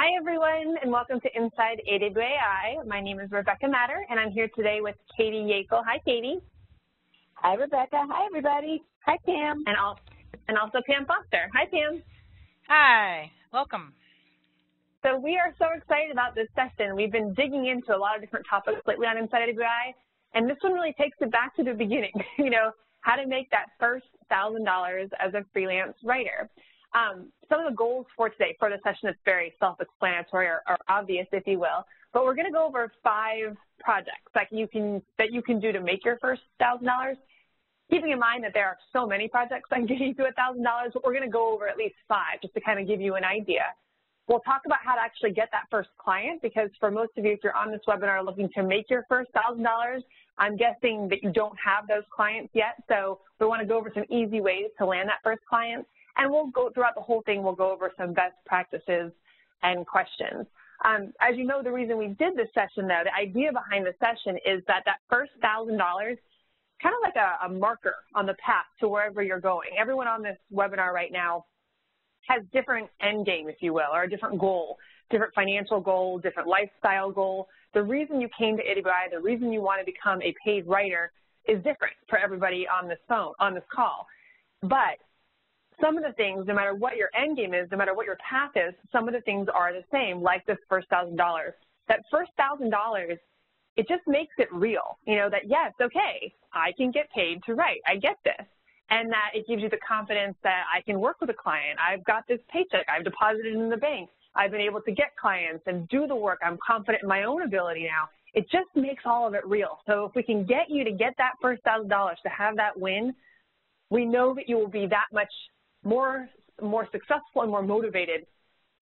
Hi, everyone, and welcome to Inside AWAI. My name is Rebecca Matter, and I'm here today with Katie Yakel. Hi, Katie. Hi, Rebecca. Hi, everybody. Hi, Pam. And also Pam Foster. Hi, Pam. Hi. Welcome. So we are so excited about this session. We've been digging into a lot of different topics lately on Inside AWAI, and this one really takes it back to the beginning, how to make that first $1,000 as a freelance writer. Some of the goals for today, for the session, it's very self-explanatory or obvious, if you will, but we're going to go over 5 projects that you can do to make your first $1,000. Keeping in mind that there are so many projects that can get you to $1,000, but we're going to go over at least 5 just to kind of give you an idea. We'll talk about how to actually get that first client, because for most of you, if you're on this webinar looking to make your first $1,000, I'm guessing that you don't have those clients yet. So we want to go over some easy ways to land that first client. And we'll go throughout the whole thing, we'll go over some best practices and questions. As you know, the reason we did this session, though, the idea behind the session is that first $1,000, kind of like a marker on the path to wherever you're going. Everyone on this webinar right now has different end game, if you will, or a different goal, different financial goal, different lifestyle goal. The reason you came to AWI, the reason you want to become a paid writer is different for everybody on this call. But some of the things, no matter what your end game is, no matter what your path is, some of the things are the same, like this first $1,000. That first $1,000, it just makes it real, that yes, okay, I can get paid to write, I get this. And that it gives you the confidence that I can work with a client, I've got this paycheck, I've deposited in the bank, I've been able to get clients and do the work, I'm confident in my own ability now. It just makes all of it real. So if we can get you to get that first $1,000, to have that win, we know that you will be that much more successful and more motivated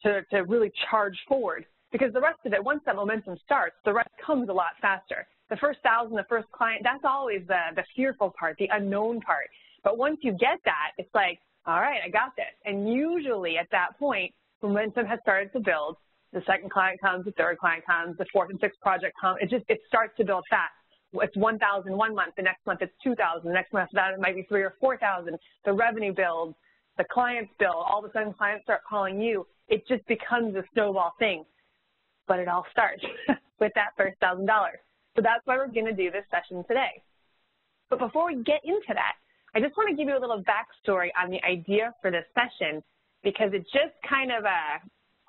to really charge forward, because the rest of it, once that momentum starts, the rest comes a lot faster. The first 1,000, the first client, that's always the fearful part, the unknown part. But once you get that, it's like, all right, I got this. And usually at that point, momentum has started to build. The second client comes, the third client comes, the fourth and sixth project comes. It starts to build fast. It's 1,000 one month, the next month it's 2,000, the next month that it might be 3,000 or 4,000. The revenue builds. The clients build, all of a sudden clients start calling you. It just becomes a snowball thing. But it all starts with that first $1,000. So that's why we're going to do this session today. But before we get into that, I just want to give you a little backstory on the idea for this session, because it just kind of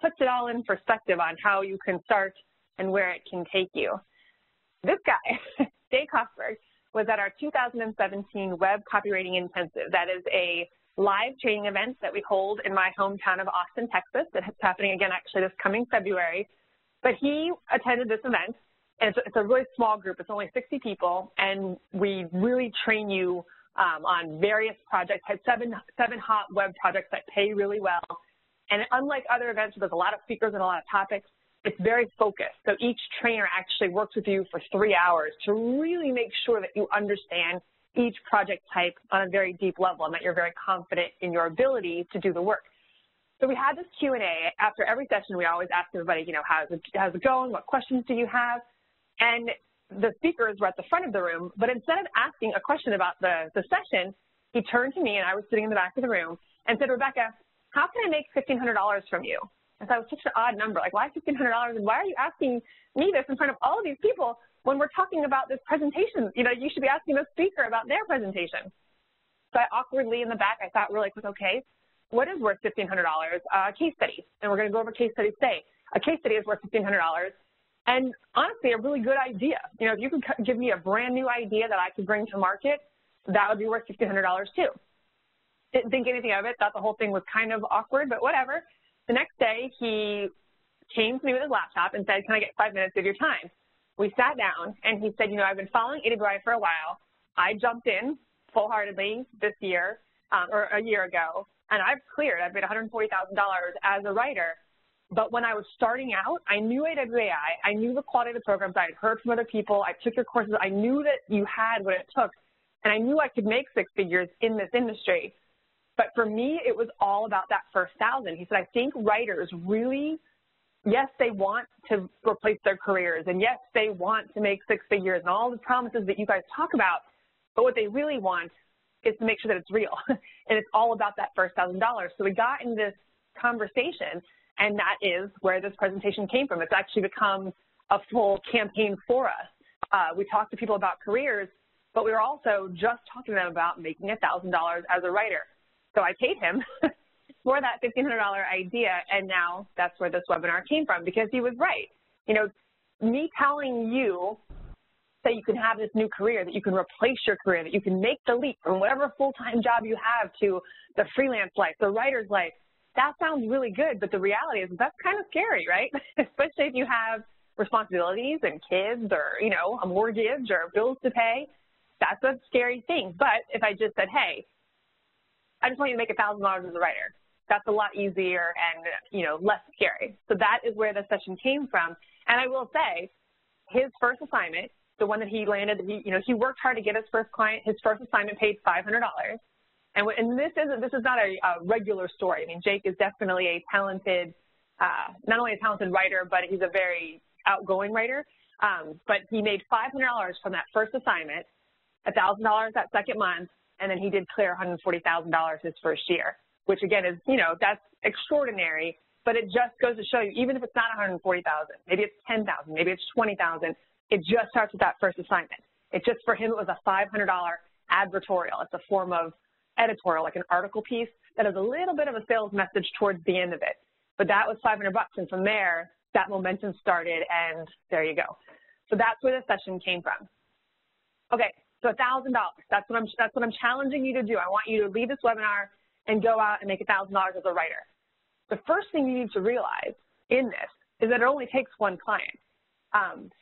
puts it all in perspective on how you can start and where it can take you. This guy, Dave Kaufberg, was at our 2017 Web Copywriting Intensive. That is a live training event that we hold in my hometown of Austin, Texas. It's happening again actually this coming February. But he attended this event, and it's a really small group. It's only 60 people, and we really train you on various projects. Had seven hot web projects that pay really well. And unlike other events where there's a lot of speakers and a lot of topics, it's very focused. So each trainer actually works with you for 3 hours to really make sure that you understand each project type on a very deep level and that you're very confident in your ability to do the work. So we had this Q&A. After every session, we always ask everybody, how's it going? What questions do you have? And the speakers were at the front of the room, but instead of asking a question about the session, he turned to me, and I was sitting in the back of the room, and said, Rebecca, how can I make $1,500 from you? And so it was such an odd number, like, why $1,500, and why are you asking me this in front of all of these people when we're talking about this presentation? You should be asking the speaker about their presentation. So I awkwardly in the back, I thought really quick, okay, what is worth $1,500? Case studies, and we're going to go over case studies today. A case study is worth $1,500, and honestly, a really good idea. If you could give me a brand new idea that I could bring to market, that would be worth $1,500 too. Didn't think anything of it, thought the whole thing was kind of awkward, but whatever. The next day, he came to me with his laptop and said, can I get 5 minutes of your time? We sat down, and he said, I've been following AWI for a while. I jumped in full-heartedly this year, or a year ago, and I've made $140,000 as a writer. But when I was starting out, I knew AWAI, I knew the quality of the programs, I had heard from other people, I took your courses, I knew that you had what it took, and I knew I could make 6 figures in this industry. But for me, it was all about that first 1,000. He said, I think writers really, yes, they want to replace their careers, and yes, they want to make 6 figures and all the promises that you guys talk about, but what they really want is to make sure that it's real, and it's all about that first $1,000. So we got in this conversation, And that is where this presentation came from. It's actually become a full campaign for us. We talked to people about careers, but we were also just talking to them about making $1,000 as a writer. So I paid him for that $1,500 idea, and now that's where this webinar came from, because he was right. You know, me telling you that you can have this new career, that you can replace your career, that you can make the leap from whatever full-time job you have to the freelance life, the writer's life, that sounds really good, but the reality is that's kind of scary, right? Especially if you have responsibilities and kids or, you know, a mortgage or bills to pay. That's a scary thing. But if I just said, hey, I just want you to make $1,000 as a writer, that's a lot easier and, you know, less scary. So that is where the session came from. And I will say, his first assignment, the one that he landed, he worked hard to get his first client. His first assignment paid $500. And this is not a regular story. I mean, Jake is definitely a talented, not only a talented writer, but he's a very outgoing writer. But he made $500 from that first assignment, $1,000 that second month, and then he did clear $140,000 his first year, which again is, you know, that's extraordinary. But it just goes to show you, even if it's not $140,000, maybe it's $10,000, maybe it's $20,000, it just starts with that first assignment. It just, for him, it was a $500 advertorial. It's a form of editorial, like an article piece that has a little bit of a sales message towards the end of it. But that was $500, and from there, that momentum started, and there you go. So that's where the session came from. Okay, so $1,000. That's what I'm challenging you to do. I want you to leave this webinar and go out and make $1,000 as a writer. The first thing you need to realize in this is that it only takes one client.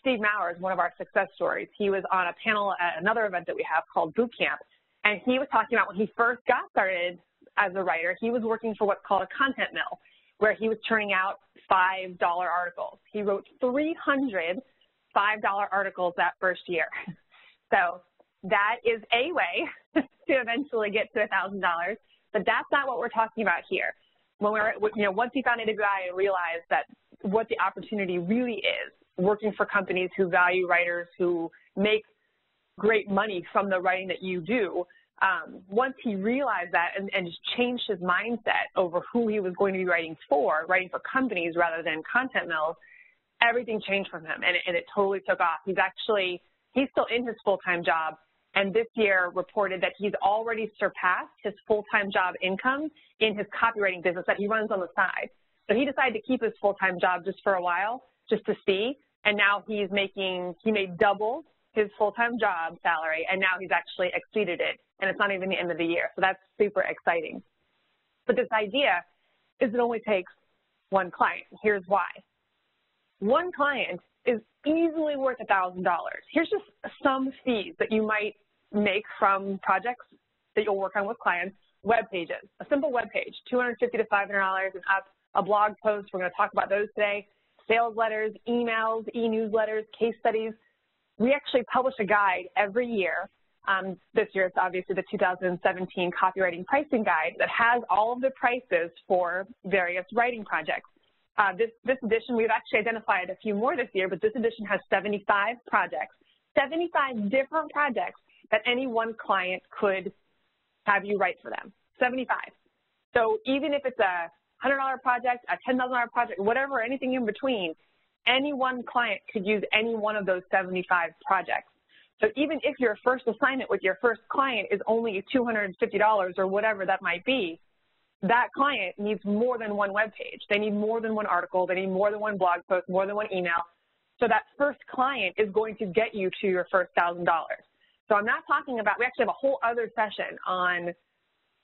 Steve Maurer is one of our success stories. He was on a panel at another event that we have called Boot Camp, and he was talking about when he first got started as a writer, he was working for what's called a content mill, where he was turning out $5 articles. He wrote 300 $5 articles that first year. So that is a way to eventually get to $1,000, but that's not what we're talking about here. When once he found AWI and realized that what the opportunity really is, working for companies who value writers, who make great money from the writing that you do, once he realized that and just changed his mindset over who he was going to be writing for companies rather than content mills, everything changed for him, and it totally took off. He's still in his full-time job, and this year reported that he's already surpassed his full-time job income in his copywriting business that he runs on the side. So he decided to keep his full-time job just for a while, just to see, and now he made double his full-time job salary, and now he's actually exceeded it, and it's not even the end of the year. So that's super exciting. But this idea is it only takes one client. Here's why. One client is easily worth $1,000. Here's just some fees that you might make from projects that you'll work on with clients. Web pages, a simple web page, $250 to $500 and up. A blog post, we're going to talk about those today. Sales letters, emails, e-newsletters, case studies. We actually publish a guide every year. This year, it's obviously the 2017 Copywriting Pricing Guide that has all of the prices for various writing projects. This edition, we've actually identified a few more this year, but this edition has 75 projects, 75 different projects that any one client could have you write for them, 75. So even if it's a $100 project, a $10,000 project, whatever, anything in between, any one client could use any one of those 75 projects. So even if your first assignment with your first client is only $250 or whatever that might be, that client needs more than one web page. They need more than one article. They need more than one blog post, more than one email. So that first client is going to get you to your first $1,000. So I'm not talking about, we actually have a whole other session on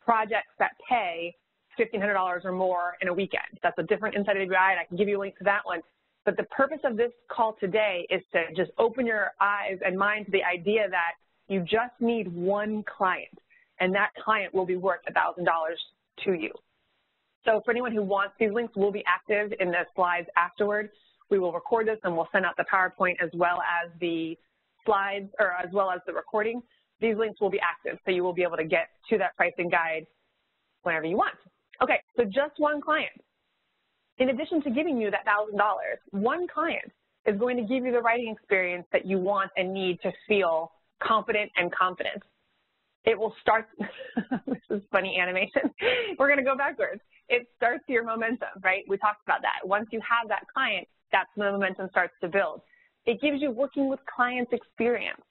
projects that pay $1,500 or more in a weekend. That's a different Inside AWI, and I can give you a link to that one. But the purpose of this call today is to just open your eyes and mind to the idea that you just need one client, and that client will be worth $1,000 to you. So for anyone who wants, these links will be active in the slides afterward. We will record this, and we'll send out the PowerPoint as well as the slides, or as well as the recording. These links will be active, so you will be able to get to that pricing guide whenever you want. Okay, so just one client. In addition to giving you that $1,000, one client is going to give you the writing experience that you want and need to feel confident and confident. It will start, this is funny animation. We're going to go backwards. it starts your momentum, right? We talked about that. Once you have that client, that's when the momentum starts to build. It gives you working with clients experience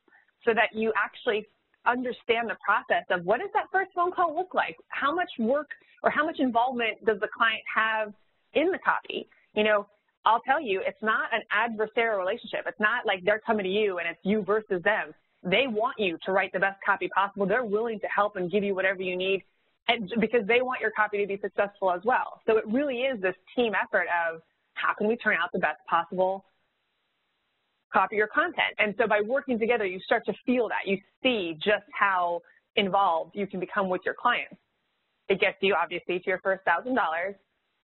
so that you actually understand the process of what does that first phone call look like? How much work or how much involvement does the client have in the copy? You know, I'll tell you, it's not an adversarial relationship. It's not like they're coming to you and it's you versus them. They want you to write the best copy possible. They're willing to help and give you whatever you need, and because they want your copy to be successful as well. So it really is this team effort of how can we turn out the best possible copy or content. And so by working together, you start to feel that. You see just how involved you can become with your clients. It gets you, obviously, to your first $1,000.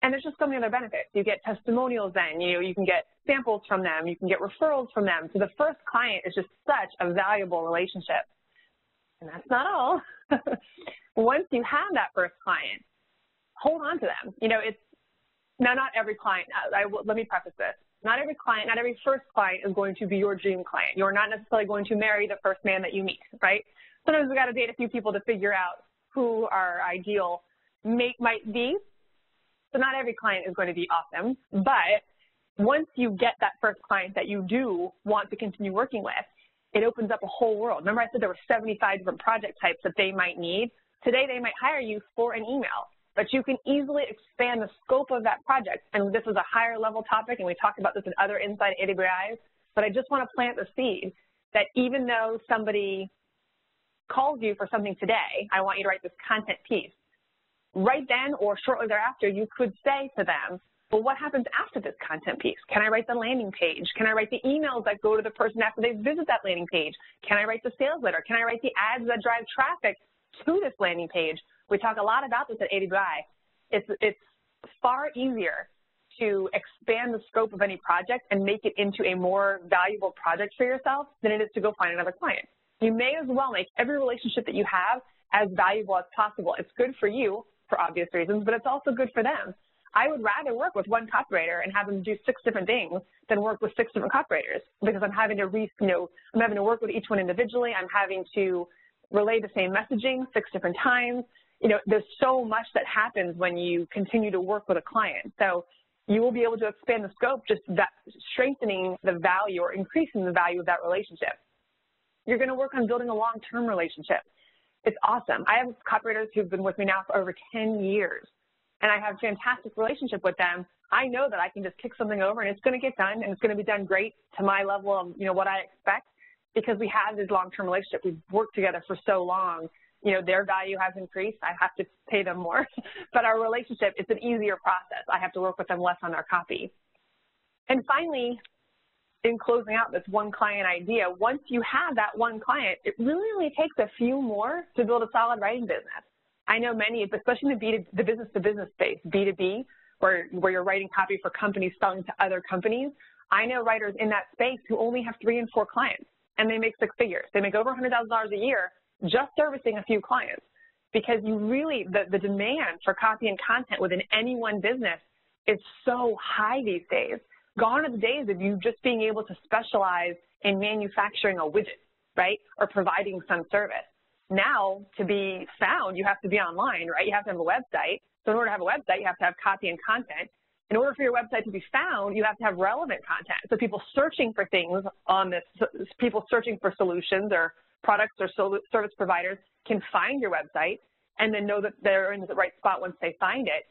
And there's just so many other benefits. You get testimonials then, you know, you can get samples from them, you can get referrals from them. So the first client is just such a valuable relationship. And that's not all. Once you have that first client, hold on to them. You know, it's, now not every client, let me preface this. Not every client, not every first client is going to be your dream client. You're not necessarily going to marry the first man that you meet, right? Sometimes we got to date a few people to figure out who our ideal mate might be. So not every client is going to be awesome, but once you get that first client that you do want to continue working with, it opens up a whole world. Remember I said there were 75 different project types that they might need? Today they might hire you for an email, but you can easily expand the scope of that project. And this is a higher level topic, and we talked about this in other Inside AWAIs, but I just want to plant the seed that even though somebody calls you for something today, I want you to write this content piece. Right then or shortly thereafter, you could say to them, well, what happens after this content piece? Can I write the landing page? Can I write the emails that go to the person after they visit that landing page? Can I write the sales letter? Can I write the ads that drive traffic to this landing page? We talk a lot about this at AWAI. It's far easier to expand the scope of any project and make it into a more valuable project for yourself than it is to go find another client. You may as well make every relationship that you have as valuable as possible. It's good for you, for obvious reasons, but it's also good for them. I would rather work with one copywriter and have them do 6 different things than work with 6 different copywriters, because I'm having to I'm having to work with each one individually. I'm having to relay the same messaging 6 different times. You know, there's so much that happens when you continue to work with a client. So you will be able to expand the scope, just that strengthening the value or increasing the value of that relationship. You're going to work on building a long-term relationship. It's awesome. I have copywriters who've been with me now for over 10 years, and I have a fantastic relationship with them. I know that I can just kick something over and it's going to get done, and it's going to be done great to my level of, you know, what I expect, because we have this long-term relationship. We've worked together for so long. You know, their value has increased. I have to pay them more, but our relationship, it's an easier process. I have to work with them less on their copy. And finally, in closing out this one client idea, once you have that one client, it really only takes a few more to build a solid writing business. I know many, especially in the business-to-business space, B2B, where you're writing copy for companies selling to other companies. I know writers in that space who only have 3 and 4 clients, and they make 6 figures. They make over $100,000 a year just servicing a few clients, because you really, the demand for copy and content within any one business is so high these days. Gone are the days of you just being able to specialize in manufacturing a widget, right, or providing some service. Now, to be found, you have to be online, right? You have to have a website. So in order to have a website, you have to have copy and content. In order for your website to be found, you have to have relevant content. So people searching for things on this, people searching for solutions or products or service providers can find your website and then know that they're in the right spot once they find it.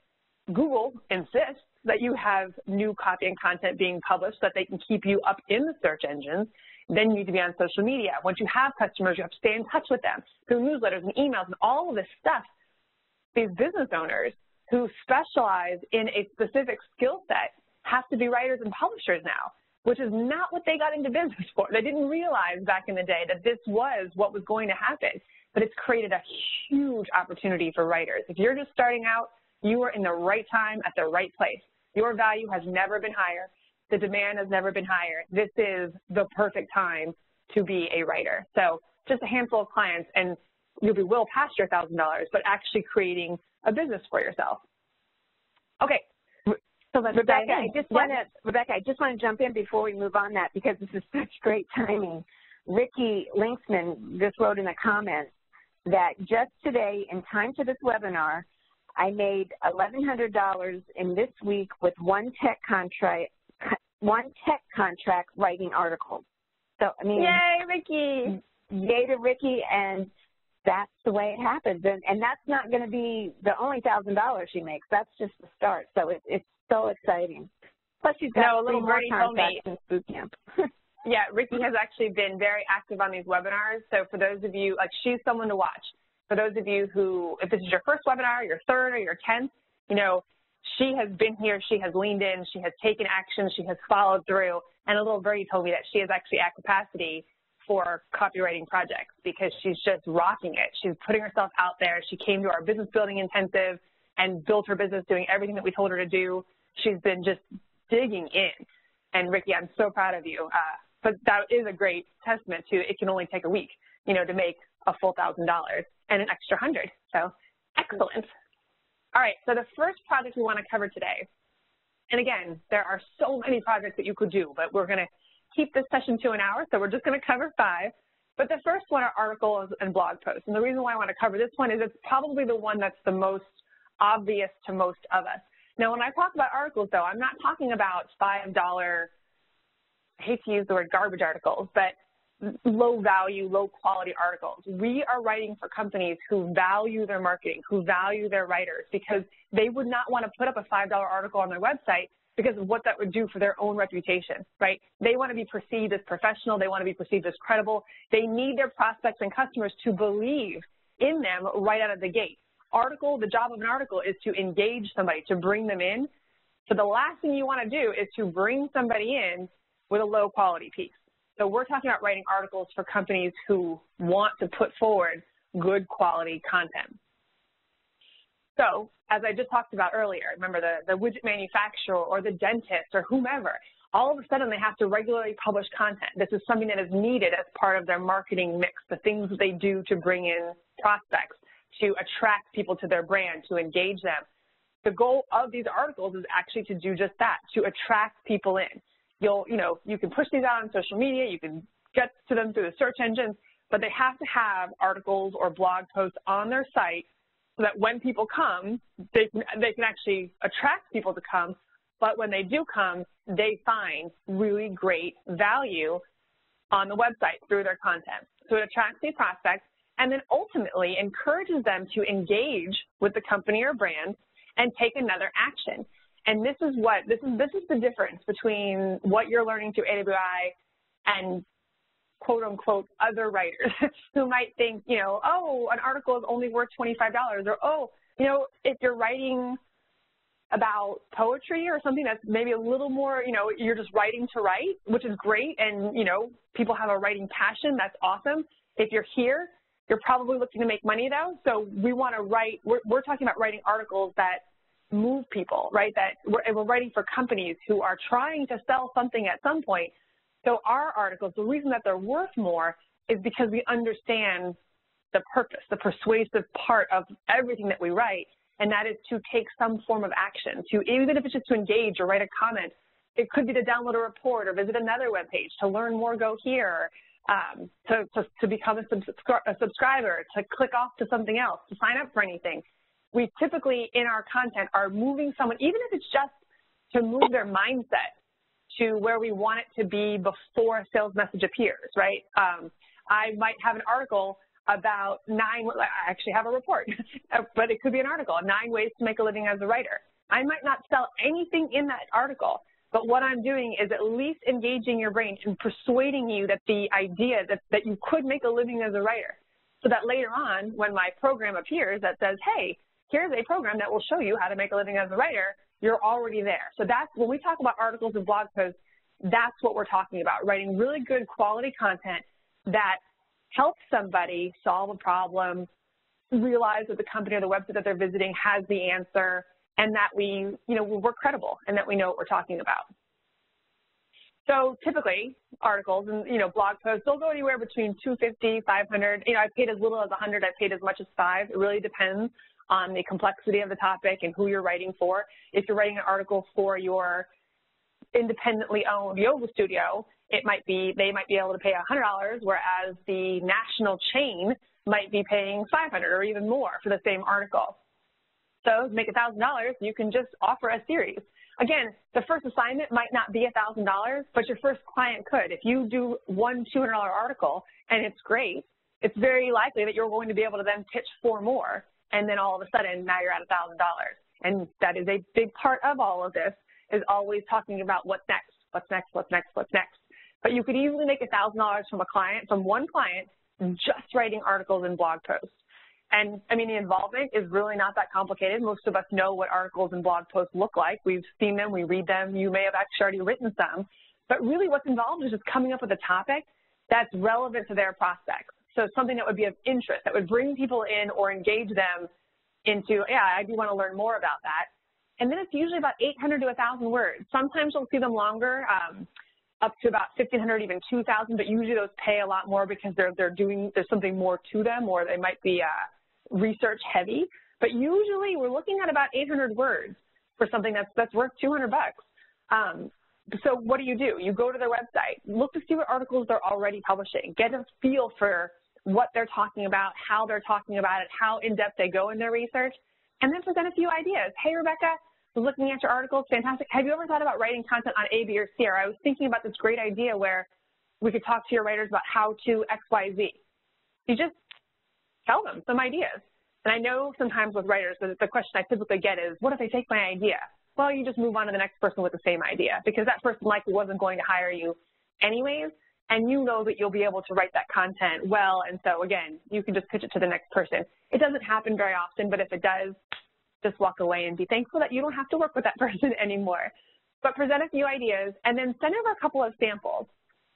Google insists that you have new copy and content being published so that they can keep you up in the search engines. Then you need to be on social media. Once you have customers, you have to stay in touch with them through newsletters and emails and all of this stuff. These business owners who specialize in a specific skill set have to be writers and publishers now, which is not what they got into business for. They didn't realize back in the day that this was what was going to happen, but it's created a huge opportunity for writers. If you're just starting out, you are in the right time at the right place. Your value has never been higher. The demand has never been higher. This is the perfect time to be a writer. So just a handful of clients and you'll be well past your $1,000, but actually creating a business for yourself. Okay. So Rebecca, I just want to jump in before we move on that, because this is such great timing. Ricky Linksman just wrote in the comments that just today, in time for this webinar, I made $1,100 in this week with one tech contract writing articles. So, I mean, yay, Ricky! Yay to Ricky, and that's the way it happens. And that's not going to be the only $1,000 she makes. That's just the start. So it's so exciting. Plus, she's got a little birdie told me in boot camp. Yeah, Ricky has actually been very active on these webinars. So for those of you, like, she's someone to watch. For those of you who, if this is your first webinar, your third, or your 10th, you know, she has been here, she has leaned in, she has taken action, she has followed through, and a little birdie told me that she is actually at capacity for copywriting projects because she's just rocking it. She's putting herself out there. She came to our business building intensive and built her business doing everything that we told her to do. She's been just digging in. And Ricky, I'm so proud of you. But that is a great testament to it can only take a week, you know, to make a full $1,000 and an extra 100. So excellent. All right, so the first project we want to cover today, and again, there are so many projects that you could do, but we're going to keep this session to an hour, so we're just going to cover 5. But the first one are articles and blog posts. And the reason why I want to cover this one is it's probably the one that's the most obvious to most of us. Now, when I talk about articles, though, I'm not talking about $5, I hate to use the word garbage articles, but low value, low quality articles. We are writing for companies who value their marketing, who value their writers, because they would not want to put up a $5 article on their website because of what that would do for their own reputation, right? They want to be perceived as professional. They want to be perceived as credible. They need their prospects and customers to believe in them right out of the gate. The job of an article is to engage somebody, to bring them in. So the last thing you want to do is to bring somebody in with a low quality piece. So we're talking about writing articles for companies who want to put forward good quality content. So as I just talked about earlier, remember the widget manufacturer or the dentist or whomever, all of a sudden they have to regularly publish content. This is something that is needed as part of their marketing mix, the things that they do to bring in prospects, to attract people to their brand, to engage them. The goal of these articles is actually to do just that, to attract people in. You can push these out on social media, you can get to them through the search engines, but they have to have articles or blog posts on their site so that when people come, they can actually attract people to come, but when they do come, they find really great value on the website through their content. So it attracts these prospects and then ultimately encourages them to engage with the company or brand and take another action. And this is the difference between what you're learning through AWI and quote unquote other writers who might think, oh, an article is only worth $25, or oh, if you're writing about poetry or something that's maybe a little more, you're just writing to write, which is great, and people have a writing passion, that's awesome. If you're here, you're probably looking to make money though, so we want to write, we're talking about writing articles that move people, right? That we're writing for companies who are trying to sell something at some point. So our articles, the reason that they're worth more is because we understand the purpose, the persuasive part of everything that we write, and that is to take some form of action, to even if it's just to engage or write a comment. It could be to download a report or visit another webpage. To learn more, go here. To become a subscriber, to click off to something else, to sign up for anything. We typically, in our content, are moving someone, even if it's just to move their mindset to where we want it to be before a sales message appears, right? I might have an article about I actually have a report, but it could be an article, 9 ways to make a living as a writer. I might not sell anything in that article, but what I'm doing is at least engaging your brain and persuading you that the idea that you could make a living as a writer, so that later on when my program appears that says, hey, here's a program that will show you how to make a living as a writer, you're already there. So that's, when we talk about articles and blog posts, that's what we're talking about, writing really good quality content that helps somebody solve a problem, realize that the company or the website that they're visiting has the answer, and that we're credible and that we know what we're talking about. So typically, articles and, blog posts, they'll go anywhere between $250, $500. I've paid as little as $100, I've paid as much as $5. It really depends on the complexity of the topic and who you're writing for. If you're writing an article for your independently owned yoga studio, they might be able to pay $100, whereas the national chain might be paying $500 or even more for the same article. So to make $1,000, you can just offer a series. Again, the first assignment might not be $1,000, but your first client could. If you do one $200 article and it's great, it's very likely that you're going to be able to then pitch 4 more, and then all of a sudden now you're at $1,000. And that is a big part of all of this, is always talking about what's next, what's next, what's next, what's next. But you could easily make $1,000 from one client, just writing articles and blog posts. And I mean, the involvement is really not that complicated. Most of us know what articles and blog posts look like. We've seen them, we read them. You may have actually already written some. But really what's involved is just coming up with a topic that's relevant to their prospects. So something that would be of interest, that would bring people in or engage them into, yeah, I do want to learn more about that. And then it's usually about 800 to 1,000 words. Sometimes you'll see them longer, up to about 1,500, even 2,000, but usually those pay a lot more because there's something more to them, or they might be research heavy. But usually we're looking at about 800 words for something that's worth $200. So what do? You go to their website, look to see what articles they're already publishing, get a feel for what they're talking about, how they're talking about it, how in-depth they go in their research, and then present a few ideas. Hey, Rebecca, looking at your articles, fantastic. Have you ever thought about writing content on A, B, or C? Or I was thinking about this great idea where we could talk to your writers about how to X, Y, Z. You just tell them some ideas. And I know sometimes with writers, the question I typically get is, what if they take my idea? Well, you just move on to the next person with the same idea, because that person likely wasn't going to hire you anyways, and you know that you'll be able to write that content well, and so again, you can just pitch it to the next person. It doesn't happen very often, but if it does, just walk away and be thankful that you don't have to work with that person anymore. But present a few ideas, and then send over a couple of samples,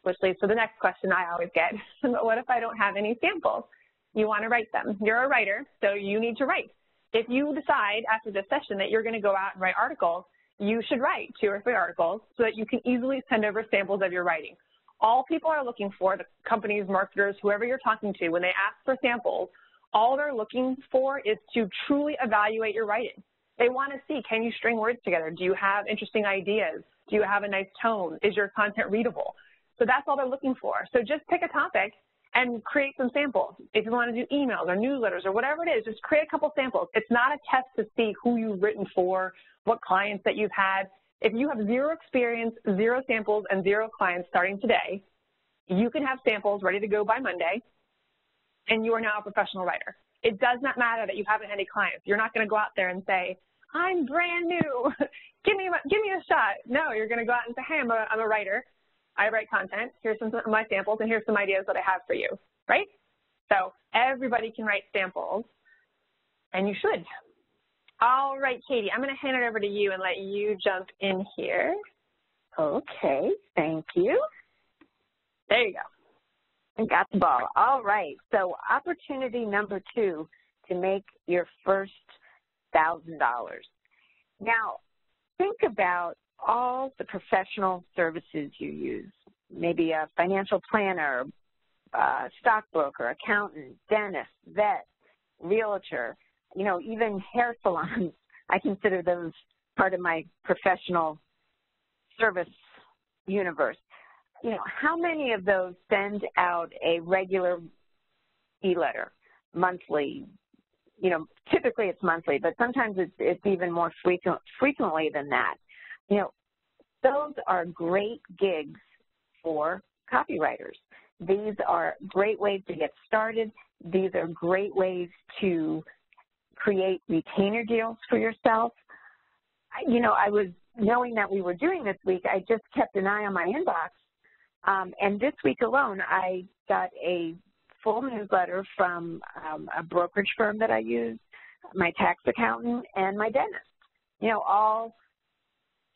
which leads to the next question I always get. But what if I don't have any samples? You want to write them. You're a writer, so you need to write. If you decide after this session that you're going to go out and write articles, you should write 2 or 3 articles so that you can easily send over samples of your writing. All people are looking for, the companies, marketers, whoever you're talking to, when they ask for samples, all they're looking for is to truly evaluate your writing. They want to see, can you string words together? Do you have interesting ideas? Do you have a nice tone? Is your content readable? So that's all they're looking for. So just pick a topic and create some samples. If you want to do emails or newsletters or whatever it is, just create a couple samples. It's not a test to see who you've written for, what clients that you've had. If you have 0 experience, 0 samples, and 0 clients starting today, you can have samples ready to go by Monday, and you are now a professional writer. It does not matter that you haven't had any clients. You're not going to go out there and say, I'm brand new, give me a shot. No, you're going to go out and say, hey, I'm a writer. I write content. Here's some of my samples, and here's some ideas that I have for you, right? So everybody can write samples, and you should. All right, Katie, I'm going to hand it over to you and let you jump in here. Okay, thank you. There you go. I got the ball. All right, so opportunity number 2 to make your first $1,000. Now, think about all the professional services you use, maybe a financial planner, stockbroker, accountant, dentist, vet, realtor, you know, even hair salons. I consider those part of my professional service universe. You know, how many of those send out a regular e-letter, monthly? You know, typically it's monthly, but sometimes it's even more frequently than that. You know, those are great gigs for copywriters. These are great ways to get started. These are great ways to create retainer deals for yourself. You know, I was knowing that we were doing this week, I just kept an eye on my inbox. And this week alone, I got a full newsletter from a brokerage firm that I use, my tax accountant, and my dentist. You know, all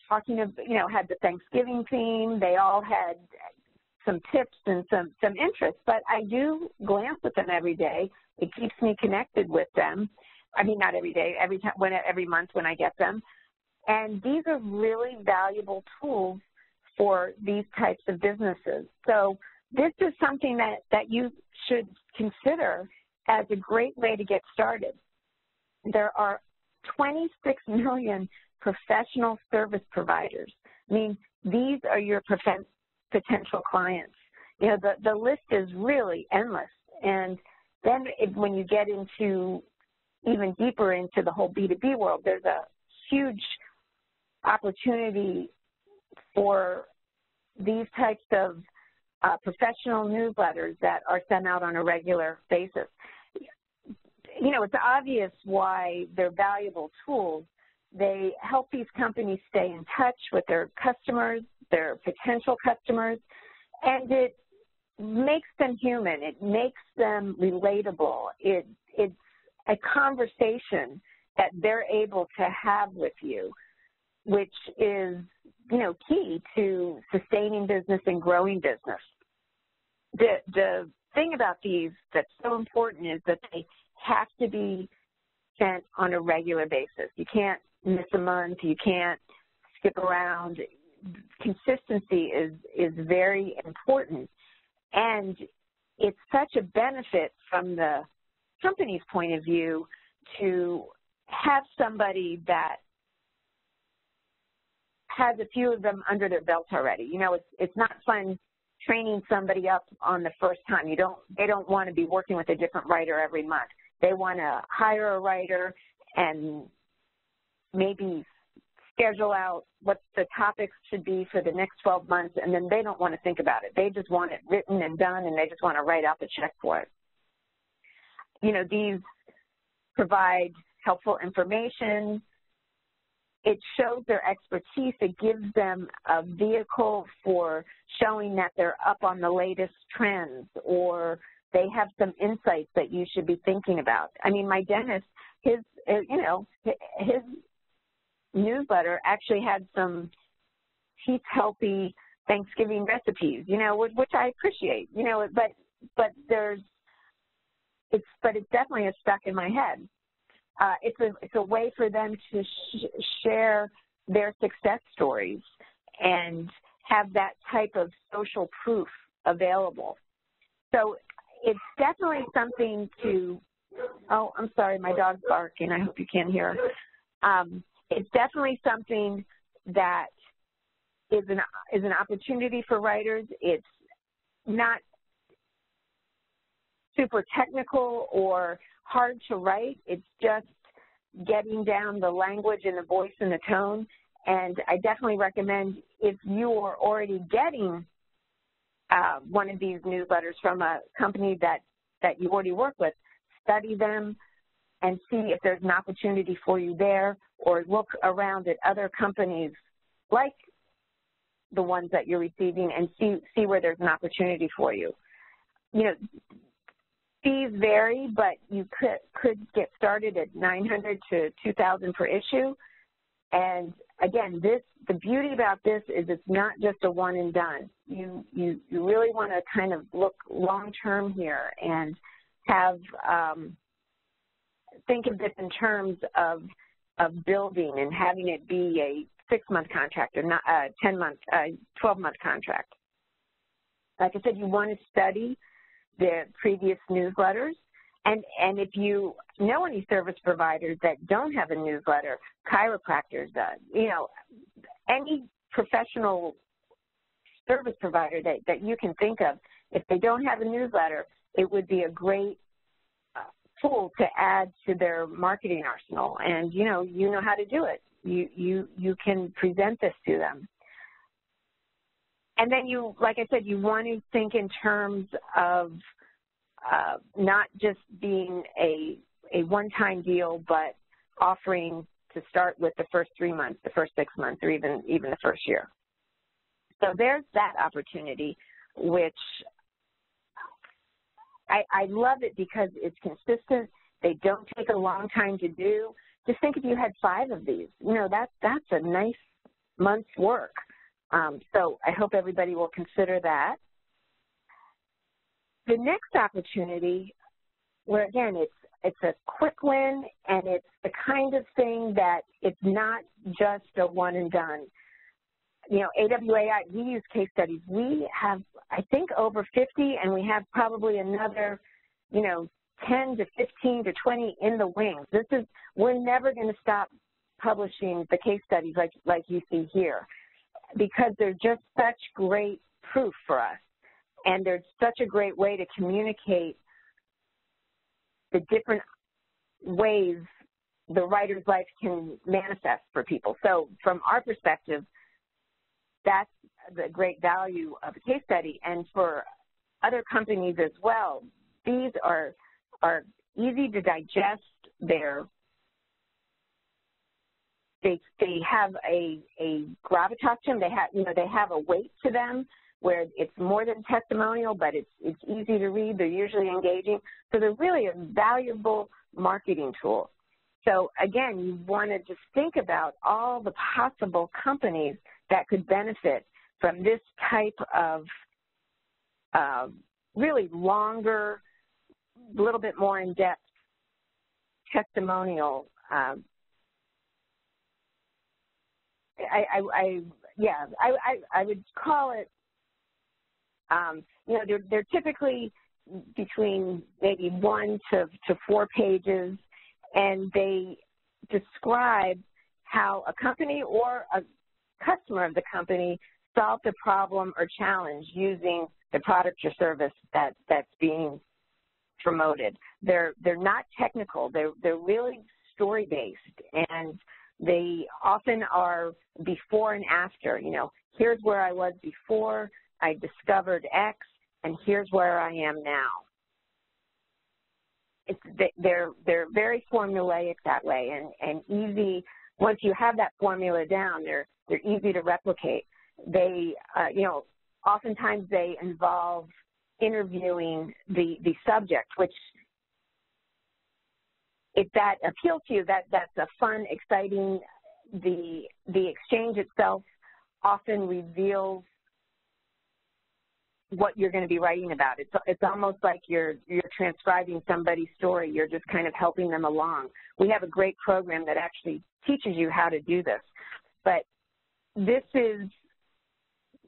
talking of, you know, had the Thanksgiving theme. They all had some tips and some interest, but I do glance at them every day. It keeps me connected with them. I mean, not every day, every month when I get them. And these are really valuable tools for these types of businesses. So this is something that you should consider as a great way to get started. There are 26 million professional service providers. I mean, these are your potential clients. You know, the list is really endless. And then when you get into even deeper into the whole B2B world, there's a huge opportunity for these types of professional newsletters that are sent out on a regular basis. You know, it's obvious why they're valuable tools. They help these companies stay in touch with their customers, their potential customers, and it makes them human. It makes them relatable. It's a conversation that they're able to have with you, which is, you know, key to sustaining business and growing business. The thing about these that's so important is that they have to be sent on a regular basis. You can't miss a month. You can't skip around. Consistency is very important, and it's such a benefit from the company's point of view to have somebody that has a few of them under their belt already. You know, it's not fun training somebody up on the first time. They don't want to be working with a different writer every month. They want to hire a writer and maybe schedule out what the topics should be for the next 12 months, and then they don't want to think about it. They just want it written and done, and they just want to write out the check for it. You know, these provide helpful information. It shows their expertise. It gives them a vehicle for showing that they're up on the latest trends, or they have some insights that you should be thinking about. I mean, my dentist, his newsletter actually had some teeth-healthy Thanksgiving recipes, you know, which I appreciate, you know, but it's definitely stuck in my head. It's a way for them to share their success stories and have that type of social proof available. So it's definitely something to, oh, I'm sorry, my dog's barking. I hope you can't hear. It's definitely something that is an opportunity for writers. It's not super technical or hard to write. It's just getting down the language and the voice and the tone. And I definitely recommend, if you are already getting one of these newsletters from a company that you already work with, study them and see if there's an opportunity for you there, or look around at other companies like the ones that you're receiving and see where there's an opportunity for you. You know, fees vary, but you could get started at $900 to $2,000 per issue. And again, the beauty about this is it's not just a one and done. You really want to kind of look long term here and have think of this in terms of building and having it be a 6-month contract or not a 12-month contract. Like I said, you want to study the previous newsletters, and if you know any service providers that don't have a newsletter, chiropractors, you know, any professional service provider that you can think of, if they don't have a newsletter, it would be a great tool to add to their marketing arsenal. And you know how to do it. You can present this to them. And then like I said, you want to think in terms of not just being a one-time deal, but offering to start with the first 3 months, the first 6 months, or even the first year. So there's that opportunity, which I love it because it's consistent. They don't take a long time to do. Just think if you had 5 of these, you know, that's a nice month's work. So I hope everybody will consider that. The next opportunity, where again, it's a quick win, and it's the kind of thing that it's not just a one and done. You know, AWAI, we use case studies. We have, I think, over 50, and we have probably another, you know, 10 to 15 to 20 in the wings. We're never going to stop publishing the case studies like you see here, because they're just such great proof for us, and they're such a great way to communicate the different ways the writer's life can manifest for people. So from our perspective, that's the great value of a case study. And for other companies as well, these are easy to digest. They have a gravitas to them. They have a weight to them where it's more than testimonial, but it's easy to read. They're usually engaging. So they're really a valuable marketing tool. So again, you want to just think about all the possible companies that could benefit from this type of really longer, a little bit more in-depth testimonial. I would call it, they're typically between maybe 1 to 4 pages, and they describe how a company or a customer of the company solved a problem or challenge using the product or service that's being promoted. They're not technical. They're really story-based, and they often are before and after. Here's where I was before I discovered X, and here's where I am now. They're very formulaic that way, and easy. Once you have that formula down, they're easy to replicate. They, oftentimes they involve interviewing the subject, which, if that appeals to you, that's a fun, exciting. The exchange itself often reveals what you're going to be writing about. It's almost like you're transcribing somebody's story. You're just kind of helping them along. We have a great program that actually teaches you how to do this. But this is,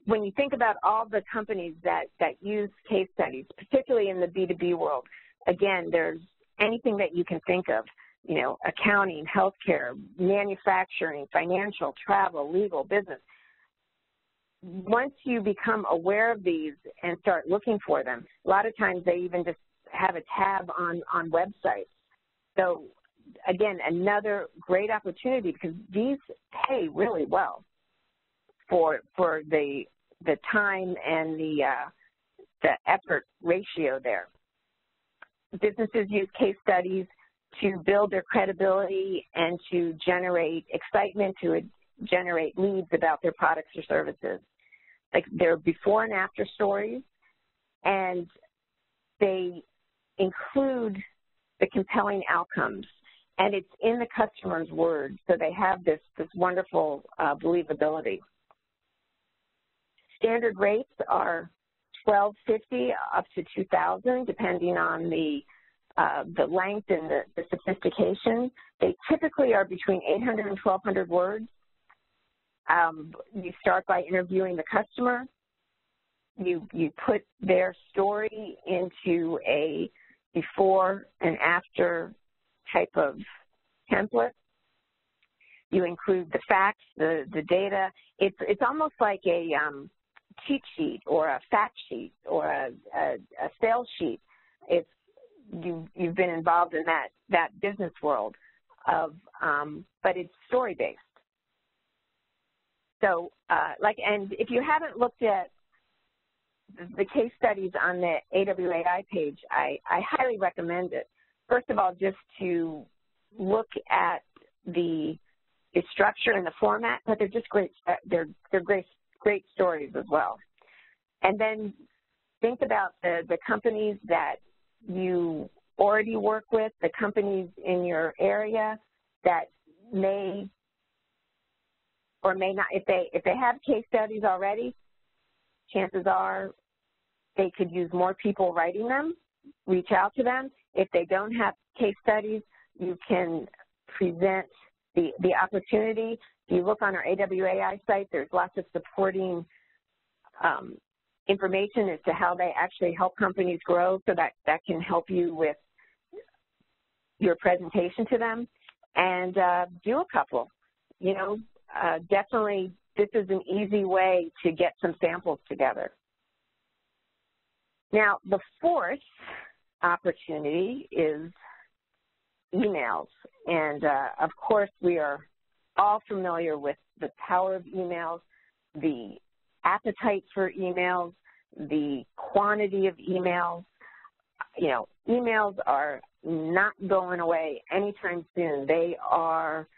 when you think about all the companies that use case studies, particularly in the B2B world, again, there's anything that you can think of, accounting, healthcare, manufacturing, financial, travel, legal, business. Once you become aware of these and start looking for them, a lot of times they even just have a tab on websites. So again, another great opportunity, because these pay really well for the time and the effort ratio there. Businesses use case studies to build their credibility and to generate excitement, to generate leads about their products or services. Like, they're before and after stories, and they include the compelling outcomes, and it's in the customer's words, so they have this wonderful believability. Standard rates are $12.50 up to $2,000, depending on the length and the sophistication. They typically are between 800 and 1,200 words. You start by interviewing the customer. You put their story into a before and after type of template. You include the facts, the data. It's almost like a cheat sheet or a fact sheet or a sales sheet. You've been involved in that business world but it's story-based. So, and if you haven't looked at the case studies on the AWAI page, I highly recommend it. First of all, just to look at the structure and the format, but they're just great. They're great stories as well. And then think about the companies that you already work with, the companies in your area that may or may not, if they have case studies already, chances are they could use more people writing them. Reach out to them. If they don't have case studies, you can present the opportunity. If you look on our AWAI site, there's lots of supporting information as to how they actually help companies grow, so that can help you with your presentation to them. And do a couple. Definitely this is an easy way to get some samples together. Now, the fourth opportunity is emails. And of course, we are all familiar with the power of emails, the appetite for emails, the quantity of emails. You know, emails are not going away anytime soon. They are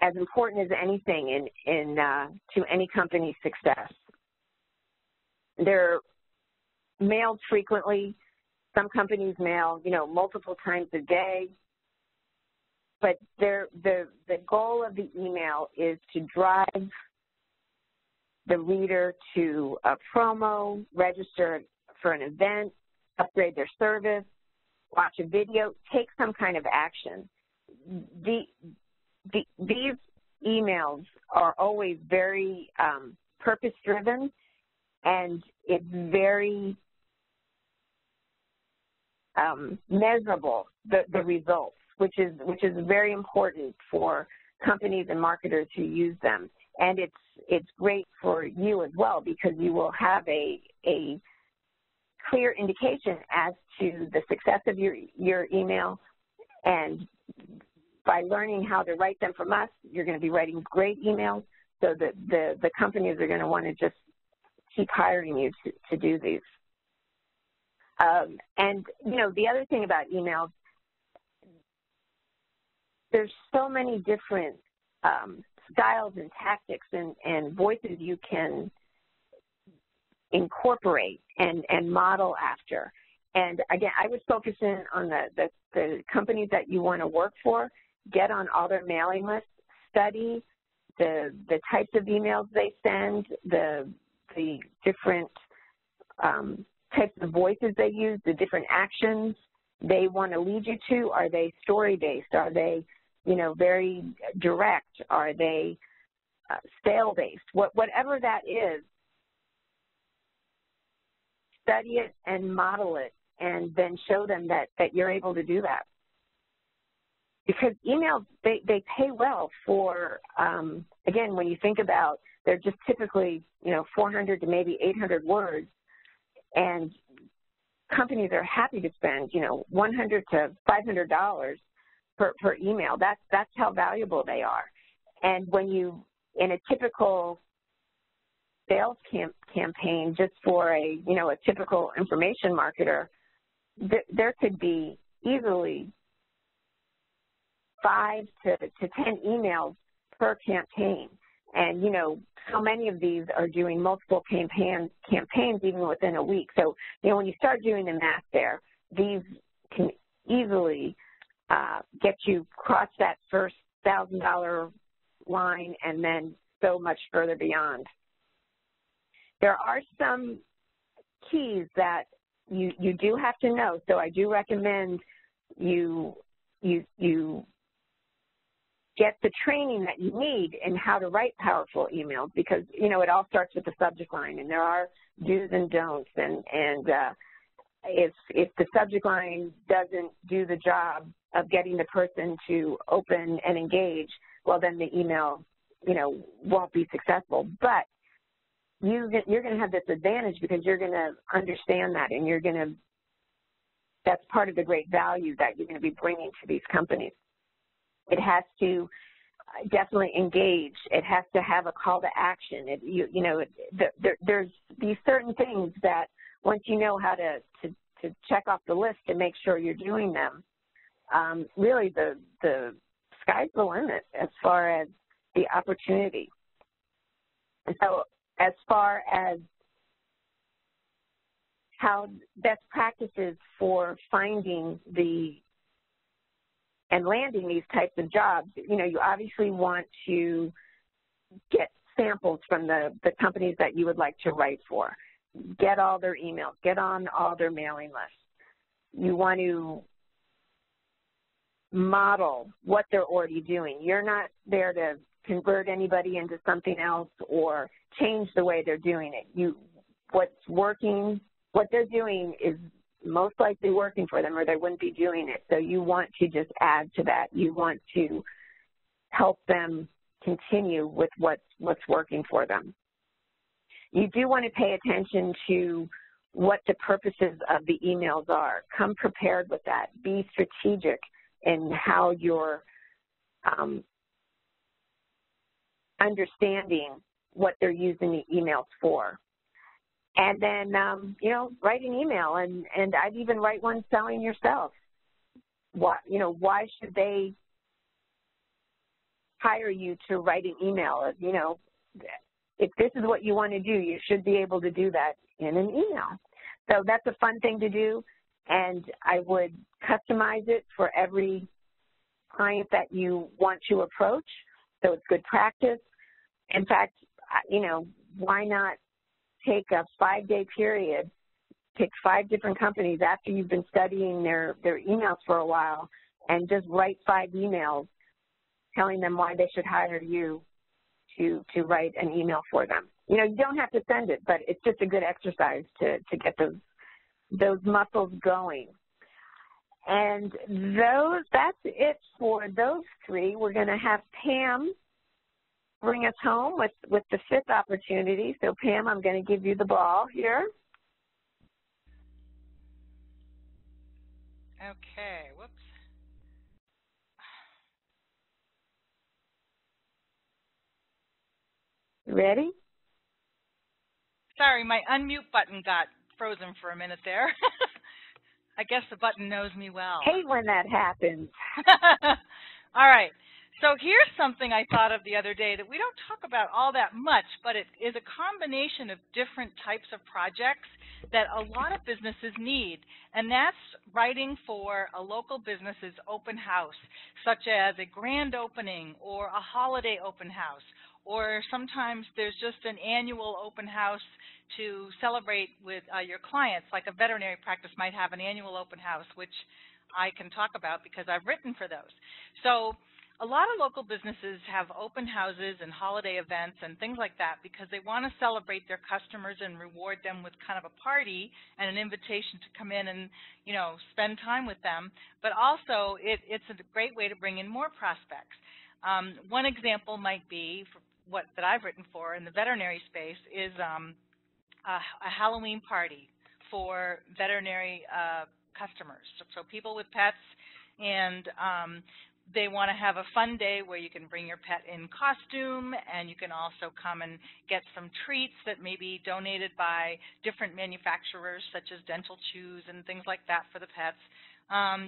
as important as anything to any company's success. They're mailed frequently. Some companies mail, you know, multiple times a day. But the goal of the email is to drive the reader to a promo, register for an event, upgrade their service, watch a video, take some kind of action. These emails are always very purpose-driven, and it's very measurable, the results, which is very important for companies and marketers who use them. And it's great for you as well, because you will have a clear indication as to the success of your email. And by learning how to write them from us, you're going to be writing great emails, so that the companies are going to want to just keep hiring you to do these. And, you know, the other thing about emails, there's so many different styles and tactics and voices you can incorporate and model after. And again, I would focus in on the companies that you want to work for, get on all their mailing lists, study the types of emails they send, the different types of voices they use, the different actions they want to lead you to. Are they story-based? Are they, you know, very direct? Are they stale-based? Whatever that is, study it and model it, and then show them that you're able to do that. Because emails, they pay well for, again, when you think about, they're just typically, you know, 400 to maybe 800 words, and companies are happy to spend, you know, $100 to $500 per email. That's how valuable they are. And when you, in a typical sales campaign, just for a typical information marketer, there could be easily 5 to 10 emails per campaign. And, you know, so many of these are doing multiple campaigns even within a week. So, you know, when you start doing the math there, these can easily get you across that first $1,000 line and then so much further beyond. There are some keys that you do have to know. So I do recommend you get the training that you need in how to write powerful emails, because, you know, it all starts with the subject line, and there are do's and don'ts, and if the subject line doesn't do the job of getting the person to open and engage, well, then the email, you know, won't be successful. But you're going to have this advantage because you're going to understand that, and that's part of the great value that you're going to be bringing to these companies. It has to definitely engage. It has to have a call to action. There's these certain things that once you know how to check off the list and make sure you're doing them, really the sky's the limit as far as the opportunity. And so as far as how best practices for finding and landing these types of jobs, you know, you obviously want to get samples from the companies that you would like to write for. Get all their emails, get on all their mailing lists. You want to model what they're already doing. You're not there to convert anybody into something else or change the way they're doing it. What's working, what they're doing is most likely working for them, or they wouldn't be doing it. So you want to just add to that. You want to help them continue with what's working for them. You do want to pay attention to what the purposes of the emails are. Come prepared with that. Be strategic in how you're understanding what they're using the emails for. And then, you know, write an email, and I'd even write one selling yourself. Why should they hire you to write an email? You know, if this is what you want to do, you should be able to do that in an email. So that's a fun thing to do, and I would customize it for every client that you want to approach, so it's good practice. In fact, you know, why not take a 5-day period, pick 5 different companies after you've been studying their emails for a while, and just write 5 emails telling them why they should hire you to write an email for them. You know, you don't have to send it, but it's just a good exercise to get those muscles going. And that's it for those 3. We're going to have Pam bring us home with the 5th opportunity. So, Pam, I'm going to give you the ball here. Okay, whoops. Ready? Sorry, my unmute button got frozen for a minute there. I guess the button knows me well. Hate when that happens. All right. So here's something I thought of the other day that we don't talk about all that much, but it is a combination of different types of projects that a lot of businesses need, and that's writing for a local business's open house, such as a grand opening or a holiday open house, or sometimes there's just an annual open house to celebrate with your clients, like a veterinary practice might have an annual open house, which I can talk about because I've written for those. So a lot of local businesses have open houses and holiday events and things like that because they want to celebrate their customers and reward them with kind of a party and an invitation to come in and, you know, spend time with them. But also it's a great way to bring in more prospects. One example might be that I've written for in the veterinary space is a Halloween party for veterinary customers. So people with pets, and they want to have a fun day where you can bring your pet in costume, and you can also come and get some treats that may be donated by different manufacturers, such as dental chews and things like that for the pets.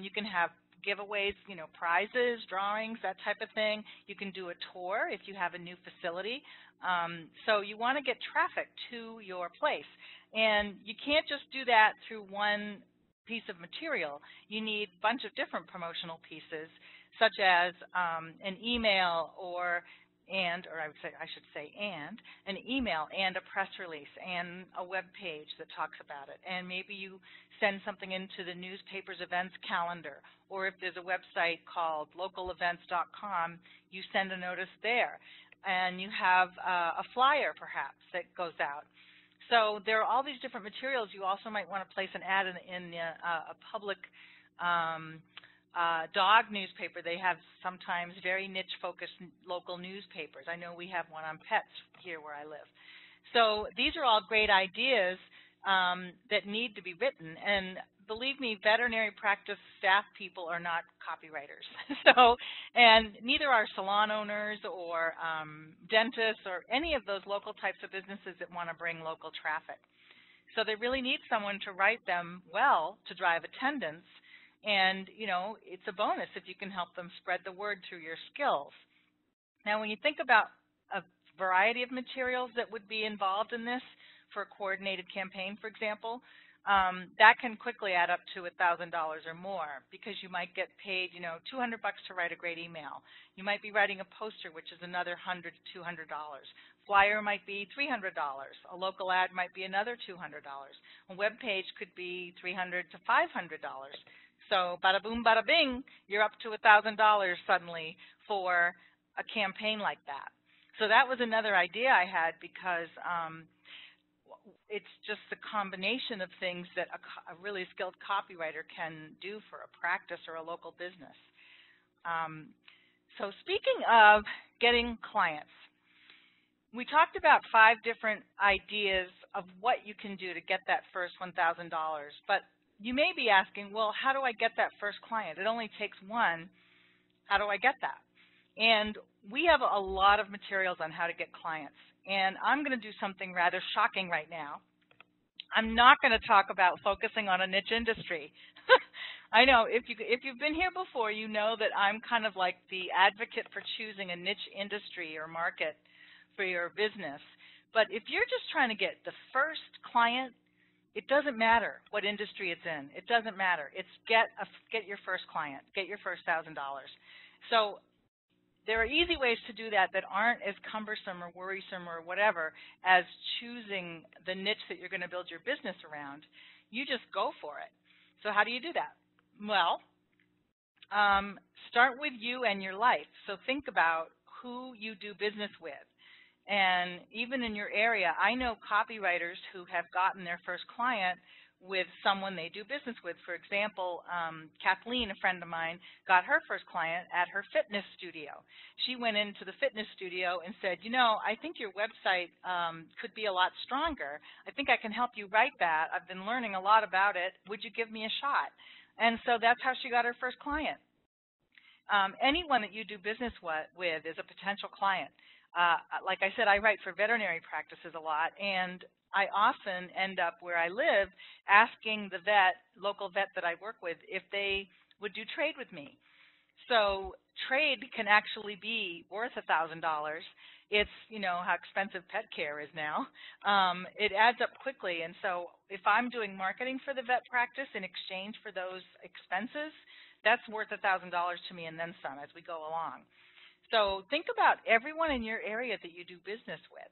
You can have giveaways, you know, prizes, drawings, that type of thing. You can do a tour if you have a new facility. So you want to get traffic to your place. And you can't just do that through one piece of material. You need a bunch of different promotional pieces, such as an email an email and a press release and a web page that talks about it. And maybe you send something into the newspaper's events calendar, or if there's a website called localevents.com, you send a notice there. And you have a flyer, perhaps, that goes out. So there are all these different materials. You also might want to place an ad in a public dog newspaper. They have sometimes very niche-focused local newspapers. I know we have one on pets here where I live. So these are all great ideas that need to be written. And believe me, veterinary practice staff people are not copywriters. And neither are salon owners or dentists or any of those local types of businesses that want to bring local traffic. So they really need someone to write them well to drive attendance. And, you know, it's a bonus if you can help them spread the word through your skills. Now, when you think about a variety of materials that would be involved in this for a coordinated campaign, for example, that can quickly add up to $1,000 or more because you might get paid, you know, $200 to write a great email. You might be writing a poster, which is another $100 to $200. Flyer might be $300. A local ad might be another $200. A web page could be $300 to $500. So bada boom, bada bing, you're up to $1,000 suddenly for a campaign like that. So that was another idea I had because it's just the combination of things that a really skilled copywriter can do for a practice or a local business. So speaking of getting clients, we talked about 5 different ideas of what you can do to get that first $1,000, but you may be asking, well, how do I get that first client? It only takes one. How do I get that? And we have a lot of materials on how to get clients, and I'm going to do something rather shocking right now. I'm not going to talk about focusing on a niche industry. I know if you've been here before, you know that I'm kind of like the advocate for choosing a niche industry or market for your business. But if you're just trying to get the first client, it doesn't matter what industry it's in. It doesn't matter. It's get your first client, get your first $1,000. So there are easy ways to do that aren't as cumbersome or worrisome or whatever as choosing the niche that you're going to build your business around. You just go for it. So how do you do that? Well, start with you and your life. So think about who you do business with. And even in your area, I know copywriters who have gotten their first client with someone they do business with. For example, Kathleen, a friend of mine, got her first client at her fitness studio. She went into the fitness studio and said, you know, I think your website could be a lot stronger. I think I can help you write that. I've been learning a lot about it. Would you give me a shot? And so that's how she got her first client. Anyone that you do business with is a potential client. Like I said, I write for veterinary practices a lot, and I often end up where I live asking the local vet that I work with, if they would do trade with me. So trade can actually be worth $1,000. It's, you know, how expensive pet care is now. It adds up quickly, and so if I'm doing marketing for the vet practice in exchange for those expenses, that's worth $1,000 to me and then some as we go along. So think about everyone in your area that you do business with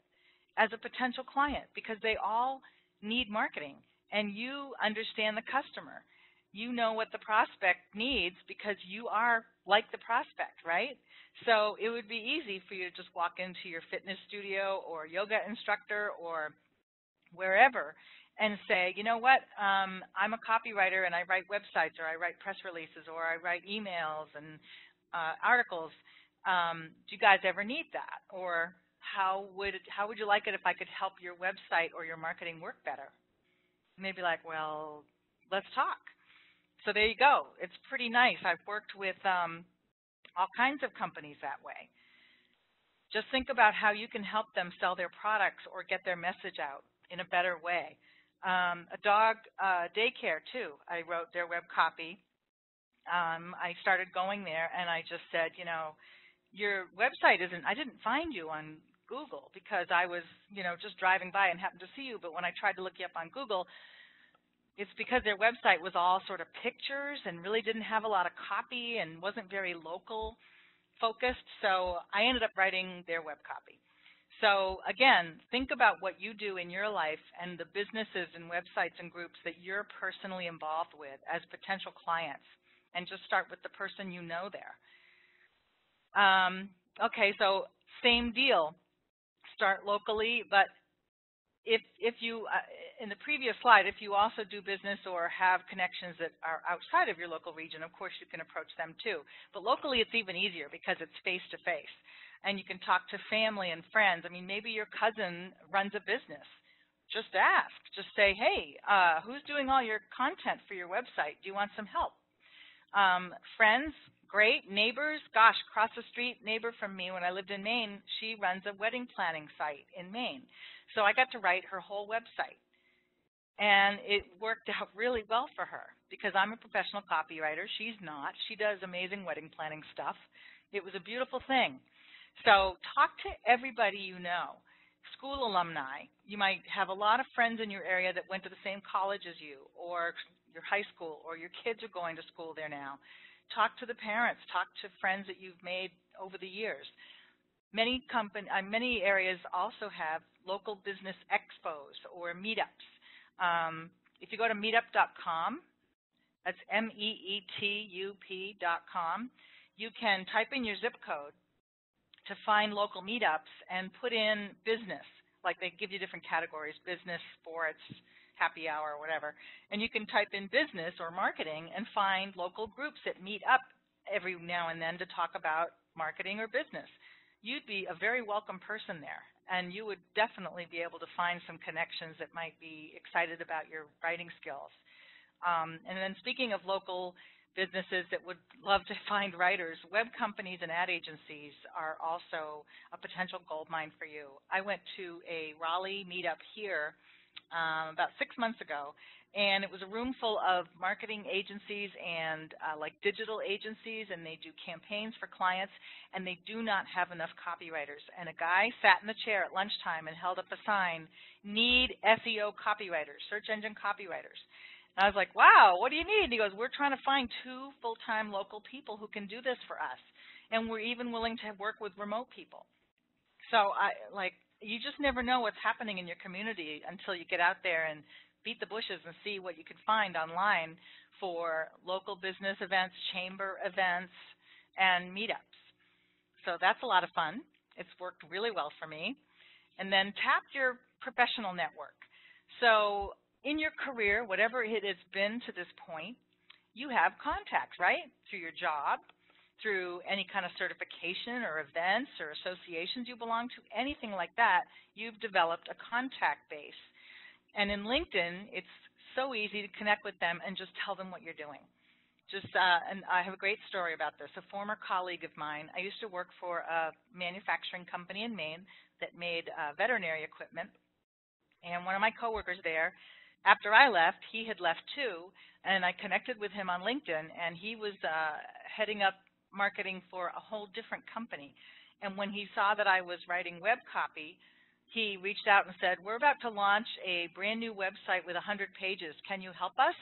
as a potential client, because they all need marketing, and you understand the customer. You know what the prospect needs because you are like the prospect, right? So it would be easy for you to just walk into your fitness studio or yoga instructor or wherever and say, you know what, I'm a copywriter and I write websites, or I write press releases, or I write emails and articles. Do you guys ever need that? Or how would you like it if I could help your website or your marketing work better? Maybe like, well, let's talk. So there you go. It's pretty nice. I've worked with all kinds of companies that way. Just think about how you can help them sell their products or get their message out in a better way. A dog daycare, too. I wrote their web copy. I started going there, and I just said, you know, your website isn't, I didn't find you on Google because I was, you know, just driving by and happened to see you. But when I tried to look you up on Google, it's because their website was all sort of pictures and really didn't have a lot of copy and wasn't very local focused. So I ended up writing their web copy. So again, think about what you do in your life and the businesses and websites and groups that you're personally involved with as potential clients, and just start with the person you know there. Okay, so same deal. Start locally, but if you, in the previous slide, if you also do business or have connections that are outside of your local region, of course you can approach them too. But locally it's even easier because it's face-to-face. And you can talk to family and friends. I mean, maybe your cousin runs a business. Just ask. Just say, hey, who's doing all your content for your website? Do you want some help? Friends, great. Neighbors, gosh, across the street, neighbor from me when I lived in Maine, she runs a wedding planning site in Maine. So I got to write her whole website. And it worked out really well for her because I'm a professional copywriter. She's not. She does amazing wedding planning stuff. It was a beautiful thing. So talk to everybody you know. School alumni. You might have a lot of friends in your area that went to the same college as you, or your high school, or your kids are going to school there now. Talk to the parents. Talk to friends that you've made over the years. Many areas also have local business expos or meetups. If you go to meetup.com, that's meetup.com, you can type in your zip code to find local meetups and put in business. Like they give you different categories, business, sports, happy hour, whatever. And you can type in business or marketing and find local groups that meet up every now and then to talk about marketing or business. You'd be a very welcome person there. and you would definitely be able to find some connections that might be excited about your writing skills. And then speaking of local businesses that would love to find writers, web companies and ad agencies are also a potential gold mine for you. I went to a Raleigh meetup here about 6 months ago, and it was a room full of marketing agencies and like digital agencies, and they do campaigns for clients, and they do not have enough copywriters. And a guy sat in the chair at lunchtime and held up a sign, "Need SEO copywriters, search engine copywriters." And I was like, wow, what do you need? And he goes, we're trying to find 2 full-time local people who can do this for us, and we're even willing to work with remote people. So you just never know what's happening in your community until you get out there and beat the bushes and see what you can find online for local business events, chamber events, and meetups. So that's a lot of fun. It's worked really well for me. And then tap your professional network. So in your career, whatever it has been to this point, you have contacts, right? Through your job, through any kind of certification or events or associations you belong to, anything like that, you've developed a contact base. And in LinkedIn, it's so easy to connect with them and just tell them what you're doing. And I have a great story about this. A former colleague of mine, I used to work for a manufacturing company in Maine that made veterinary equipment. And one of my coworkers there, after I left, he had left too, and I connected with him on LinkedIn, and he was heading up marketing for a whole different company. And when he saw that I was writing web copy, he reached out and said, we're about to launch a brand new website with 100 pages. Can you help us?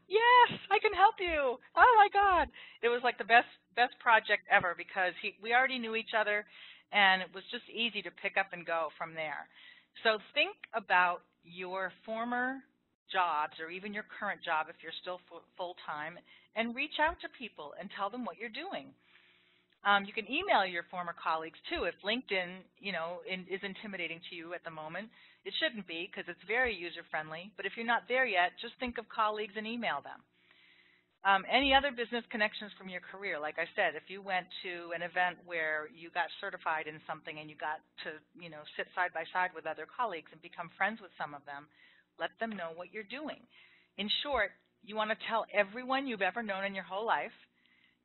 Yes, I can help you. Oh my God. It was like the best project ever because we already knew each other, and it was just easy to pick up and go from there. So think about your former jobs or even your current job if you're still full-time, and reach out to people and tell them what you're doing. You can email your former colleagues too. If LinkedIn, is intimidating to you at the moment, it shouldn't be because it's very user-friendly. But if you're not there yet, just think of colleagues and email them. Any other business connections from your career? Like I said, if you went to an event where you got certified in something and you got to, sit side by side with other colleagues and become friends with some of them, let them know what you're doing. In short, you want to tell everyone you've ever known in your whole life,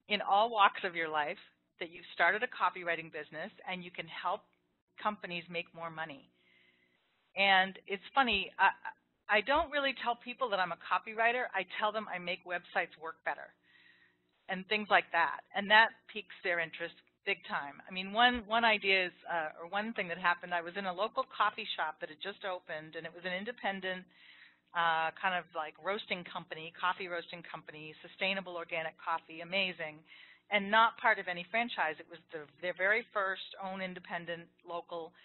in all walks of your life, that you've started a copywriting business and you can help companies make more money. And it's funny, I don't really tell people that I'm a copywriter. I tell them I make websites work better and things like that. And that piques their interest big time. I mean, one idea is, or one thing that happened, I was in a local coffee shop that had just opened, and it was an independent kind of like roasting company, coffee roasting company, sustainable organic coffee, amazing, and not part of any franchise. It was their very first own independent local.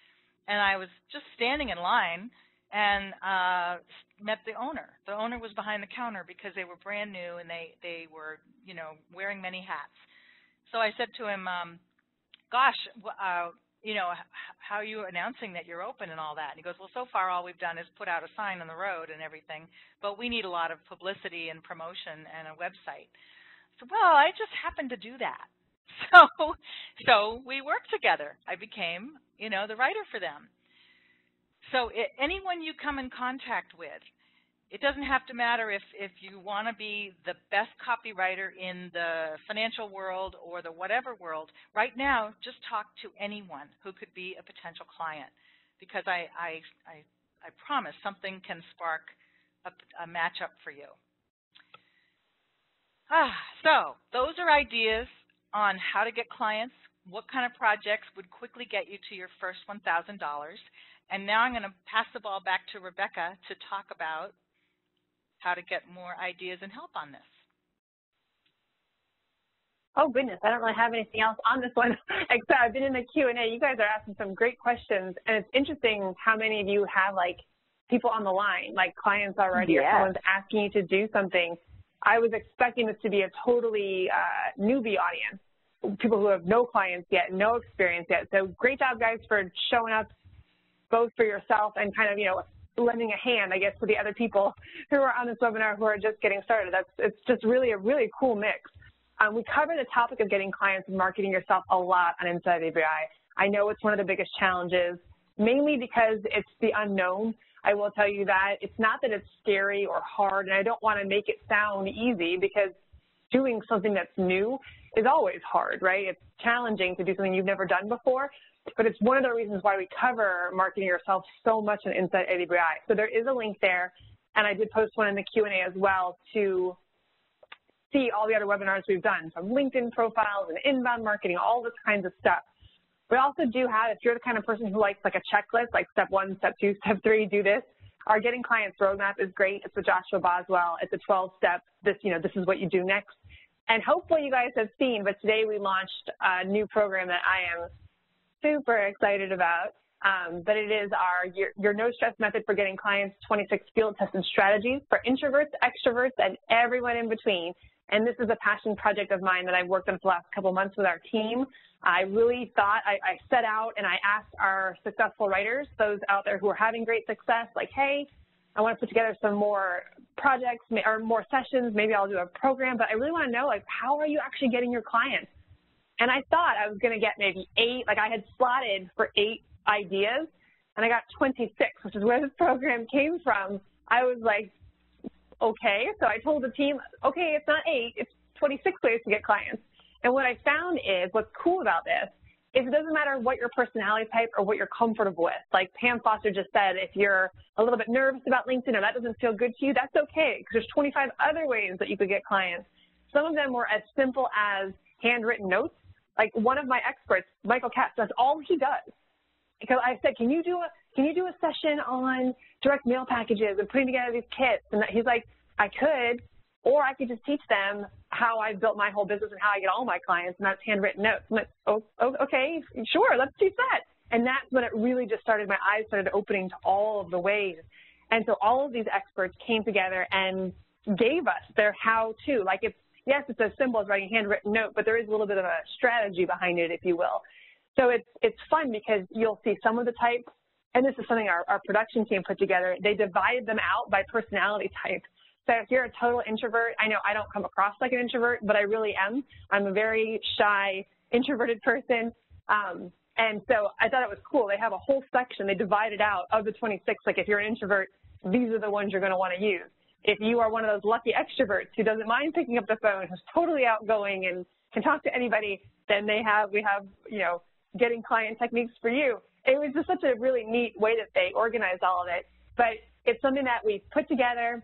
And I was just standing in line and met the owner. The owner was behind the counter because they were brand new and they were, wearing many hats. So I said to him, gosh, how are you announcing that you're open and all that? And he goes, well, so far all we've done is put out a sign on the road and everything, but we need a lot of publicity and promotion and a website. So, well, I just happened to do that. So we worked together. I became, the writer for them. So anyone you come in contact with, it doesn't have to matter if you want to be the best copywriter in the financial world or the whatever world. Right now, just talk to anyone who could be a potential client, because I promise something can spark a matchup for you. So those are ideas on how to get clients, what kind of projects would quickly get you to your first $1,000. And now I'm going to pass the ball back to Rebecca to talk about how to get more ideas and help on this. Oh, goodness. I don't really have anything else on this one, except I've been in the Q&A. You guys are asking some great questions, and it's interesting how many of you have, people on the line, clients already, or someone's asking you to do something. I was expecting this to be a totally newbie audience, people who have no clients yet, no experience yet. So great job, guys, for showing up both for yourself and kind of, lending a hand, I guess, to the other people who are on this webinar who are just getting started. It's just really a really cool mix. We cover the topic of getting clients and marketing yourself a lot on Inside AWai. I know it's one of the biggest challenges, mainly because it's the unknown. I will tell you that it's not that it's scary or hard, and I don't want to make it sound easy, because doing something that's new is always hard, right? It's challenging to do something you've never done before, but it's one of the reasons why we cover marketing yourself so much inside AWI. So there is a link there, and I did post one in the Q&A as well to see all the other webinars we've done, from LinkedIn profiles and inbound marketing, all this kinds of stuff. We also do have, if you're the kind of person who likes like a checklist, like step 1, step 2, step 3, do this. Our Getting Clients roadmap is great. It's with Joshua Boswell. It's a 12-step, this is what you do next. And hopefully you guys have seen, but today we launched a new program that I am super excited about. But it is our your no stress method for getting clients, 26 field tested strategies for introverts, extroverts, and everyone in between. And this is a passion project of mine that I've worked on for the last couple months with our team. I really thought, I set out and I asked our successful writers, those out there who are having great success, like, hey, I want to put together some more projects or more sessions. Maybe I'll do a program, but I really want to know, like, how are you actually getting your clients? And I thought I was going to get maybe 8, like I had slotted for 8 ideas, and I got 26, which is where this program came from. I was like, okay, so I told the team, okay, it's not 8, it's 26 ways to get clients. And what I found is, what's cool about this is it doesn't matter what your personality type or what you're comfortable with. Like Pam Foster just said, if you're a little bit nervous about LinkedIn or that doesn't feel good to you, that's okay, because there's 25 other ways that you could get clients. Some of them were as simple as handwritten notes. Like one of my experts, Michael Katz, that's all he does. Because I said, can you do a session on direct mail packages and putting together these kits? And he's like, I could, or I could just teach them how I built my whole business and how I get all my clients, and that's handwritten notes. I'm like, oh, okay, sure, let's teach that. And that's when it really just started, my eyes started opening to all of the ways. And so all of these experts came together and gave us their how-to. Like, yes, it's as simple as writing a handwritten note, but there is a little bit of a strategy behind it, if you will. So it's fun because you'll see some of the types, and this is something our production team put together. They divided them out by personality type. So if you're a total introvert, I know I don't come across like an introvert, but I really am. I'm a very shy, introverted person. And so I thought it was cool. They have a whole section. They divided out of the 26. Like if you're an introvert, these are the ones you're going to want to use. If you are one of those lucky extroverts who doesn't mind picking up the phone, who's totally outgoing and can talk to anybody, then we have, getting client techniques for you. It was just such a really neat way that they organized all of it. But it's something that we put together.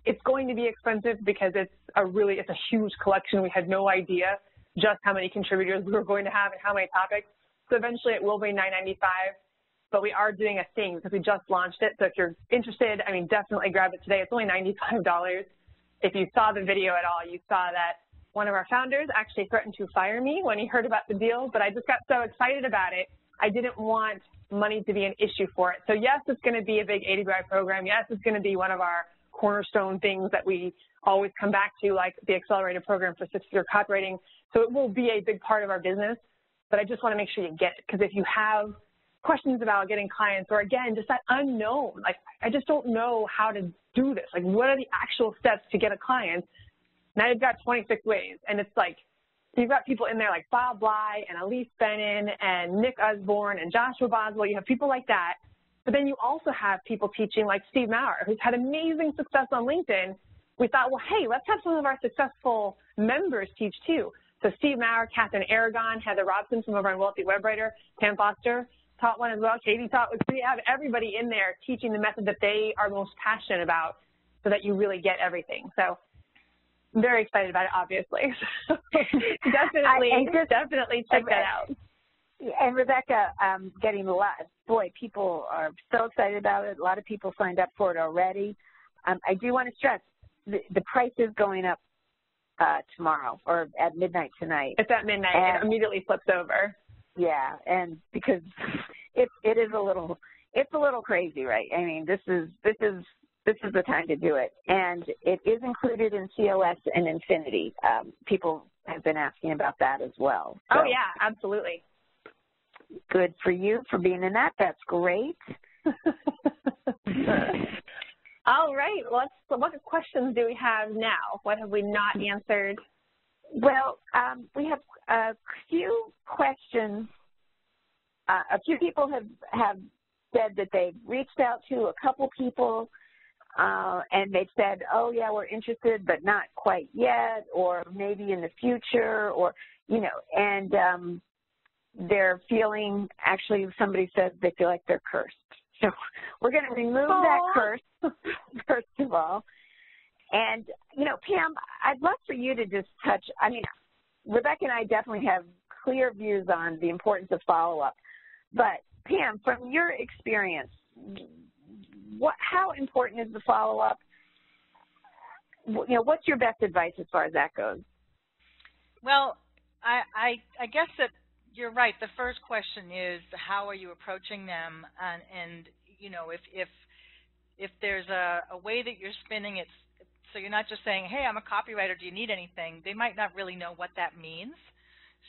It's going to be expensive because it's a huge collection. We had no idea just how many contributors we were going to have and how many topics. So eventually it will be $9.95, but we are doing a thing because we just launched it. So if you're interested, I mean, definitely grab it today. It's only $95. If you saw the video at all, you saw that one of our founders actually threatened to fire me when he heard about the deal, but I just got so excited about it. I didn't want money to be an issue for it. So yes, it's going to be a big AWI program. Yes, it's going to be one of our cornerstone things that we always come back to, like the accelerated program for 6-figure copywriting. So it will be a big part of our business, but I just want to make sure you get it, because if you have questions about getting clients, or again, just that unknown, like I just don't know how to do this. Like what are the actual steps to get a client? Now you've got 26 ways, and it's like, you've got people in there like Bob Bly and Elise Bennon and Nick Usborne and Joshua Boswell. You have people like that, but then you also have people teaching like Steve Maurer, who's had amazing success on LinkedIn. We thought, well, hey, let's have some of our successful members teach too. So Steve Maurer, Catherine Aragon, Heather Robson from over on Wealthy Web Writer, Pam Foster taught one as well. Katie taught. We have everybody in there teaching the method that they are most passionate about, so that you really get everything. So I'm very excited about it, obviously. definitely check that out. And Rebecca, getting a lot, boy, people are so excited about it. A lot of people signed up for it already. I do want to stress, the price is going up tomorrow, or at midnight tonight. It's at midnight, and it immediately flips over. Yeah, and because it is a little crazy, right? I mean, this is the time to do it, and it is included in COS and Infinity. People have been asking about that as well. So, oh yeah, absolutely. Good for you for being in that. That's great. All right. What questions do we have now? What have we not answered? Well, we have a few questions A few people have said that they've reached out to a couple people and they've said, oh, yeah, we're interested, but not quite yet, or maybe in the future, or, you know, and they're feeling, actually, somebody said they feel like they're cursed. So we're going to remove that curse, first of all. And, you know, Pam, I'd love for you to just touch, I mean, Rebecca and I definitely have clear views on the importance of follow-up. But, Pam, from your experience, how important is the follow-up? You know, what's your best advice as far as that goes? Well, I guess that you're right. The first question is, how are you approaching them? And you know, if there's a way that you're spinning it, so you're not just saying, hey, I'm a copywriter, do you need anything? They might not really know what that means.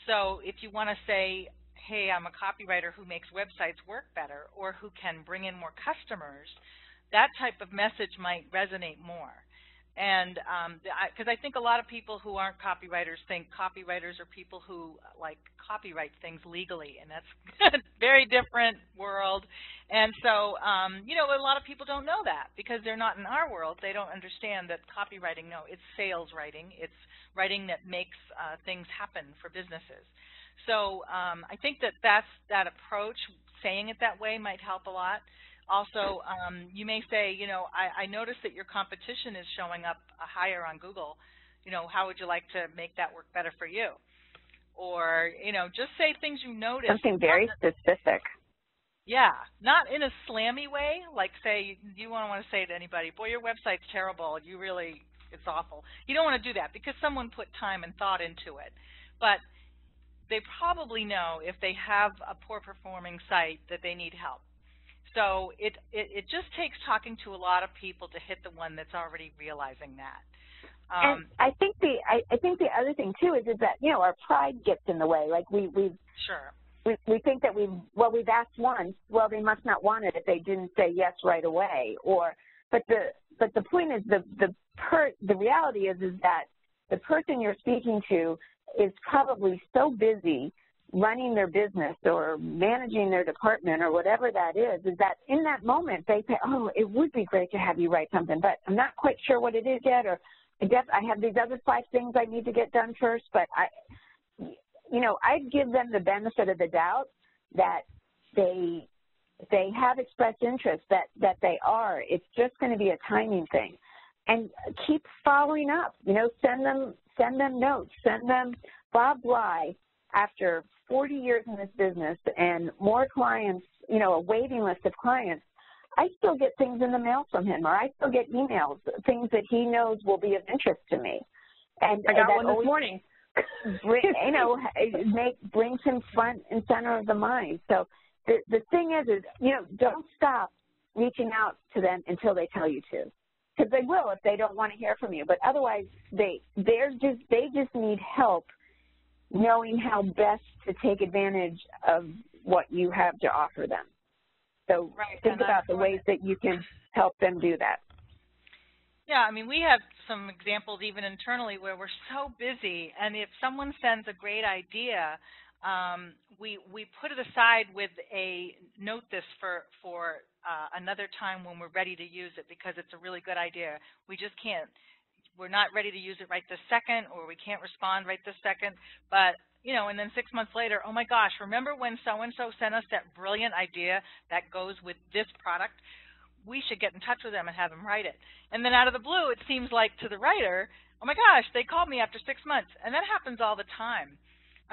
So if you want to say, hey, I'm a copywriter who makes websites work better, or who can bring in more customers, that type of message might resonate more. And because I think a lot of people who aren't copywriters think copywriters are people who like copyright things legally, and that's a very different world. And so, you know, a lot of people don't know that because they're not in our world. They don't understand that copywriting, no, it's sales writing. It's writing that makes things happen for businesses. So I think that that approach, saying it that way, might help a lot. Also, you may say, you know, I noticed that your competition is showing up higher on Google. You know, how would you like to make that work better for you? Or, you know, just say things you notice. Something very specific. Yeah, not in a slammy way, like say you don't want to say to anybody, boy, your website's terrible. You really, it's awful. You don't want to do that because someone put time and thought into it. But they probably know if they have a poor performing site that they need help. So it just takes talking to a lot of people to hit the one that's already realizing that. And I think the other thing too is that, you know, our pride gets in the way. Like we think that we've asked once, well, they must not want it if they didn't say yes right away. Or but the point is the reality is that the person you're speaking to is probably so busy running their business or managing their department or whatever that is that in that moment they say, oh, it would be great to have you write something, but I'm not quite sure what it is yet, or I have these other 5 things I need to get done first. But you know, I'd give them the benefit of the doubt that they have expressed interest, that they are. It's just going to be a timing thing. And keep following up. You know, send them notes, send them Bob Bly. After 40 years in this business and more clients, you know, a waiting list of clients, I still get things in the mail from him, or I still get emails, things that he knows will be of interest to me. And I got one this morning. You know, brings him front and center of the mind. So the thing is, you know, don't stop reaching out to them until they tell you to, because they will if they don't want to hear from you. But otherwise, they just need help knowing how best to take advantage of what you have to offer them. So think about the ways that you can help them do that. Yeah, I mean, we have some examples even internally where we're so busy, and if someone sends a great idea, we put it aside with a note this for another time when we're ready to use it, because it's a really good idea. We just can't. We're not ready to use it right this second, or we can't respond right this second. But, you know, and then 6 months later, oh my gosh, remember when so-and-so sent us that brilliant idea that goes with this product? We should get in touch with them and have them write it. And then out of the blue, it seems like to the writer, oh my gosh, they called me after 6 months. And that happens all the time.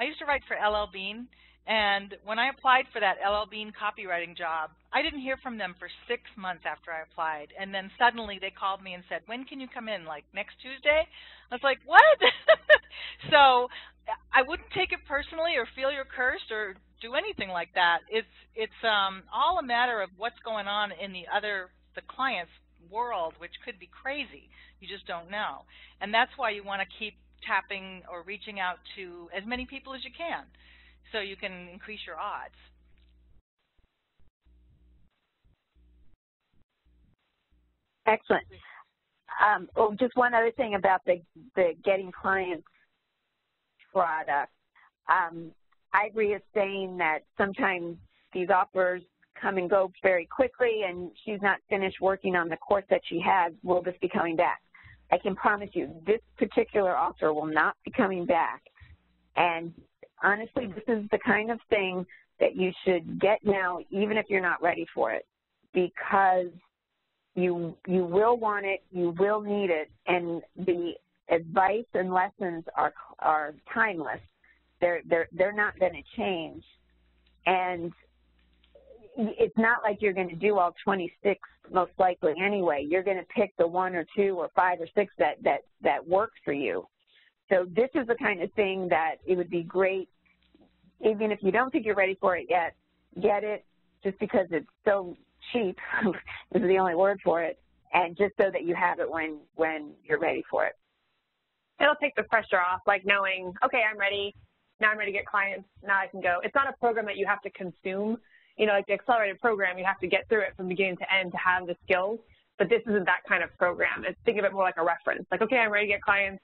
I used to write for LL Bean, and when I applied for that LL Bean copywriting job, I didn't hear from them for 6 months after I applied. And then suddenly they called me and said, when can you come in, like next Tuesday? I was like, what? So I wouldn't take it personally or feel you're cursed or do anything like that. It's all a matter of what's going on in the client's world, which could be crazy. You just don't know. And that's why you want to keep tapping or reaching out to as many people as you can, so you can increase your odds. Excellent. Just one other thing about the getting clients product. Ivory is saying that sometimes these offers come and go very quickly and she's not finished working on the course that she has, will this be coming back? I can promise you this particular offer will not be coming back. And honestly, this is the kind of thing that you should get now, even if you're not ready for it, because you will want it, you will need it, and the advice and lessons are timeless. They're not going to change. And it's not like you're going to do all 26 most likely anyway. You're going to pick the 1 or 2 or 5 or 6 that works for you. So this is the kind of thing that it would be great, even if you don't think you're ready for it yet, get it just because it's so cheap is the only word for it, and just so that you have it when you're ready for it. It'll take the pressure off, like knowing, okay, I'm ready, now I'm ready to get clients, now I can go. It's not a program that you have to consume. You know, like the accelerated program, you have to get through it from beginning to end to have the skills, but this isn't that kind of program. Think of it more like a reference. Like, okay, I'm ready to get clients.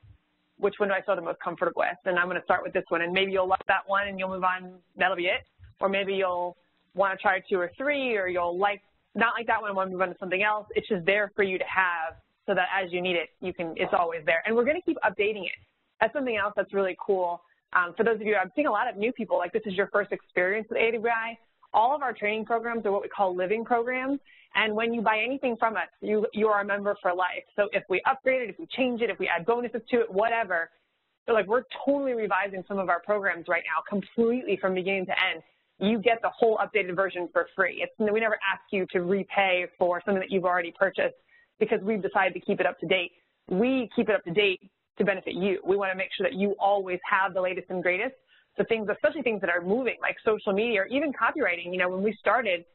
Which one do I feel the most comfortable with? And I'm going to start with this one. And maybe you'll love that one and you'll move on. That'll be it. Or maybe you'll want to try 2 or 3, or you'll not like that one and want to move on to something else. It's just there for you to have so that as you need it, it's always there. And we're going to keep updating it. That's something else that's really cool. For those of you, I'm seeing a lot of new people, like this is your first experience with AWI. All of our training programs are what we call living programs. And when you buy anything from us, you are a member for life. So if we upgrade it, if we change it, if we add bonuses to it, whatever, so like we're totally revising some of our programs right now completely from beginning to end. You get the whole updated version for free. We never ask you to repay for something that you've already purchased because we've decided to keep it up to date. We keep it up to date to benefit you. We want to make sure that you always have the latest and greatest. So things, especially things that are moving, like social media or even copywriting. You know, when we started,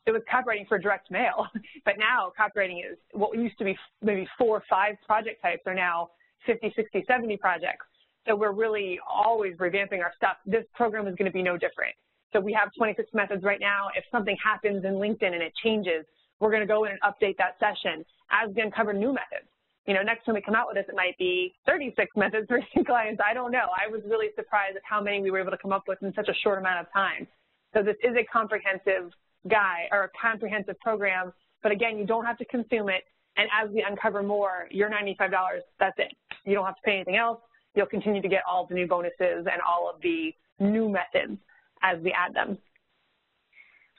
it was copywriting for direct mail, but now copywriting is what used to be maybe 4 or 5 project types are now 50, 60, 70 projects. So we're really always revamping our stuff. This program is going to be no different. So we have 26 methods right now. If something happens in LinkedIn and it changes, we're going to go in and update that session as we uncover new methods. You know, next time we come out with this, it might be 36 methods for clients. I don't know. I was really surprised at how many we were able to come up with in such a short amount of time. So this is a comprehensive guide or a comprehensive program, but again, you don't have to consume it. And as we uncover more, your $95, that's it. You don't have to pay anything else. You'll continue to get all the new bonuses and all of the new methods as we add them.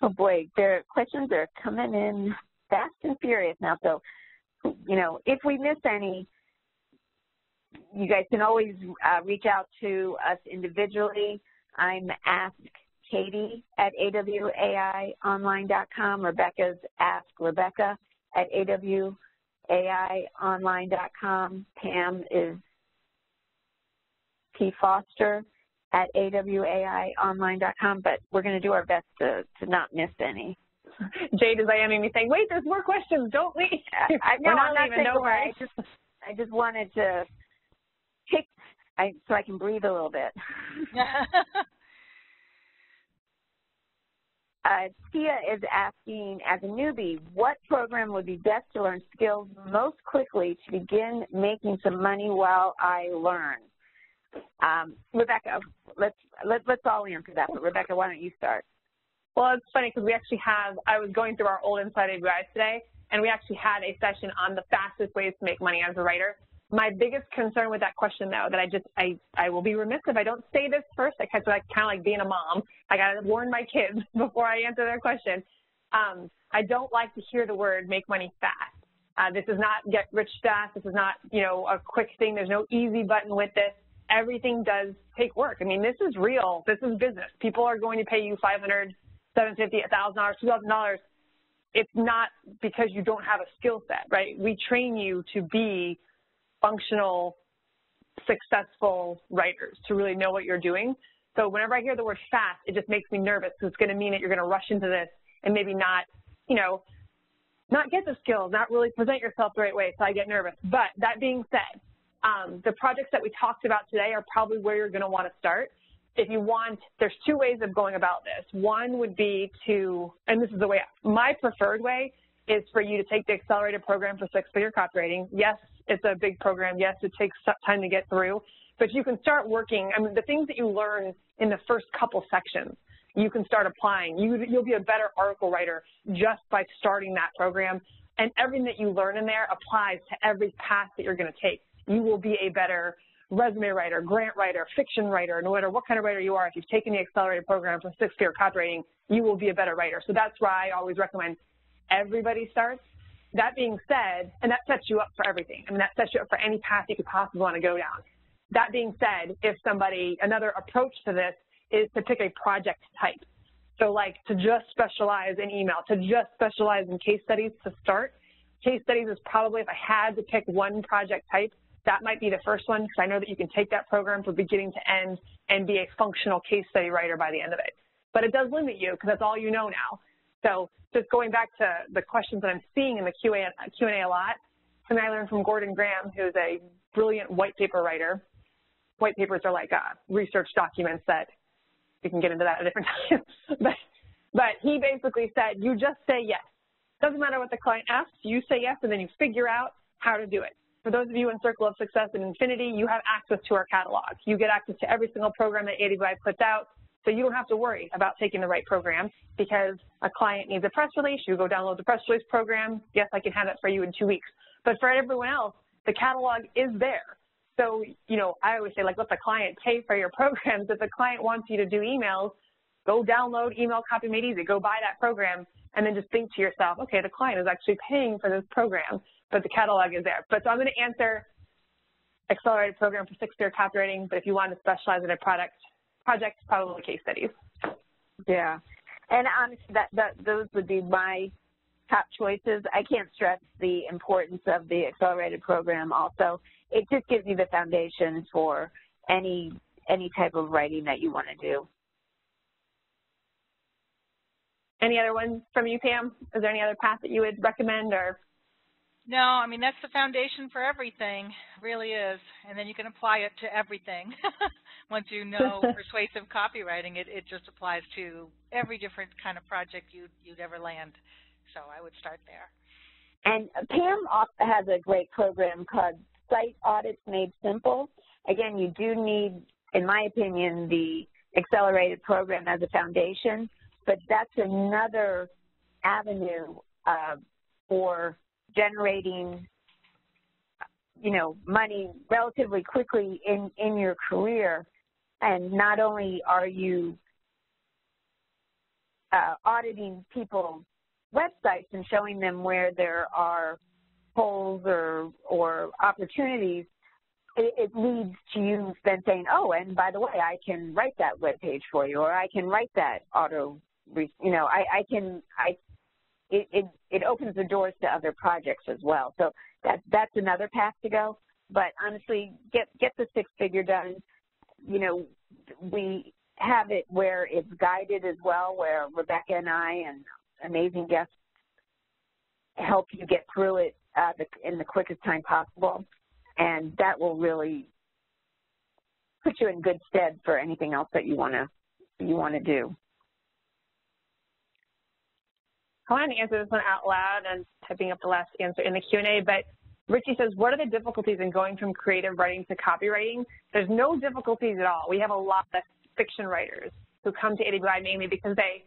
Oh boy, their questions are coming in fast and furious now. So, you know, if we miss any, you guys can always reach out to us individually. I'm askkatie@awaionline.com. Rebecca's askrebecca@awaionline.com. Pam is pfoster@awaionline.com, but we're going to do our best to not miss any. Jade is IMing me saying, wait, there's more questions, don't leave. No, I'm not leaving, no worries. I just wanted to pick so I can breathe a little bit. Tia is asking, as a newbie, what program would be best to learn skills most quickly to begin making some money while I learn? Rebecca, let's all answer that, but Rebecca, why don't you start? Well, it's funny because we actually I was going through our old Inside AWI today, and we actually had a session on the fastest ways to make money as a writer. My biggest concern with that question, though, that I will be remiss if I don't say this first. I kind of like being a mom. I got to warn my kids before I answer their question. I don't like to hear the word make money fast. This is not get rich fast. This is not, you know, a quick thing. There's no easy button with this. Everything does take work. I mean, this is real. This is business. People are going to pay you $500, $750, $1,000, $2,000. It's not because you don't have a skill set, right? We train you to be functional, successful writers, to really know what you're doing. So whenever I hear the word fast, it just makes me nervous because it's going to mean that you're going to rush into this and maybe not, you know, not get the skills, not really present yourself the right way, so I get nervous. But that being said, the projects that we talked about today are probably where you're going to want to start. If you want, there's 2 ways of going about this. One would be to, and this is the way, my preferred way is for you to take the accelerated program for 6-figure copywriting. Yes, it's a big program. Yes, it takes time to get through, but you can start working. I mean, the things that you learn in the first couple sections, you can start applying. You'll be a better article writer just by starting that program. And everything that you learn in there applies to every path that you're going to take. You will be a better resume writer, grant writer, fiction writer, no matter what kind of writer you are. If you've taken the accelerated program for 6-figure copywriting, you will be a better writer. So that's why I always recommend everybody starts. That being said, and that sets you up for everything. I mean, that sets you up for any path you could possibly want to go down. That being said, if another approach to this is to pick a project type. So like to just specialize in email, to just specialize in case studies to start. Case studies is probably, if I had to pick one project type, that might be the first one, because I know that you can take that program from beginning to end and be a functional case study writer by the end of it. But it does limit you, because that's all you know now. So just going back to the questions that I'm seeing in the Q&A a lot, something I learned from Gordon Graham, who's a brilliant white paper writer. White papers are like research documents that we can get into that at a different time. but he basically said, you just say yes. Doesn't matter what the client asks, you say yes, and then you figure out how to do it. For those of you in Circle of Success and Infinity, you have access to our catalog. You get access to every single program that AWI puts out, so you don't have to worry about taking the right program, because a client needs a press release, you go download the press release program. Yes, I can have it for you in 2 weeks. But for everyone else, the catalog is there. So, you know, I always say, like, let the client pay for your programs. If the client wants you to do emails, go download Email Copy Made Easy. Go buy that program, and then just think to yourself, okay, the client is actually paying for this program, but the catalog is there. But so I'm going to answer accelerated program for 6-figure copywriting, but if you want to specialize in a project, probably case studies. Yeah, and honestly, those would be my top choices. I can't stress the importance of the accelerated program also. It just gives you the foundation for any type of writing that you want to do. Any other ones from you, Pam? Is there any other path that you would recommend? Or? No, I mean, that's the foundation for everything, it really is. And then you can apply it to everything. Once you know persuasive copywriting, it just applies to every different kind of project you'd ever land. So I would start there. And Pam has a great program called Site Audits Made Simple. Again, you do need, in my opinion, the accelerated program as a foundation, but that's another avenue for generating, you know, money relatively quickly in your career. And not only are you auditing people's websites and showing them where there are holes or opportunities, it leads to you then saying, oh, and by the way, I can write that web page for you, or I can write that you know, it opens the doors to other projects as well. So that's another path to go. But honestly, get the 6-figure done. You know, we have it where it's guided as well, where Rebecca and I and amazing guests help you get through it in the quickest time possible, and that will really put you in good stead for anything else that you want to do. I want to answer this one out loud and typing up the last answer in the Q&A, but Richie says, what are the difficulties in going from creative writing to copywriting? There's no difficulties at all. We have a lot of fiction writers who come to AWI mainly because they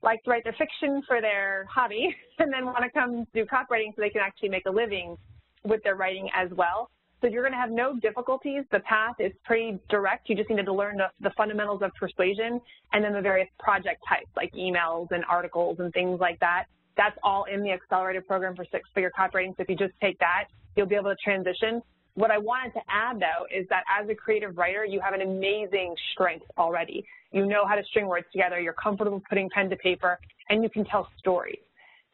like to write their fiction for their hobby and then want to come do copywriting so they can actually make a living with their writing as well. So you're going to have no difficulties. The path is pretty direct. You just need to learn the fundamentals of persuasion and then the various project types like emails and articles and things like that. That's all in the accelerated program for 6-figure copywriting. So if you just take that, you'll be able to transition. What I wanted to add, though, is that as a creative writer, you have an amazing strength already. You know how to string words together. You're comfortable putting pen to paper, and you can tell stories.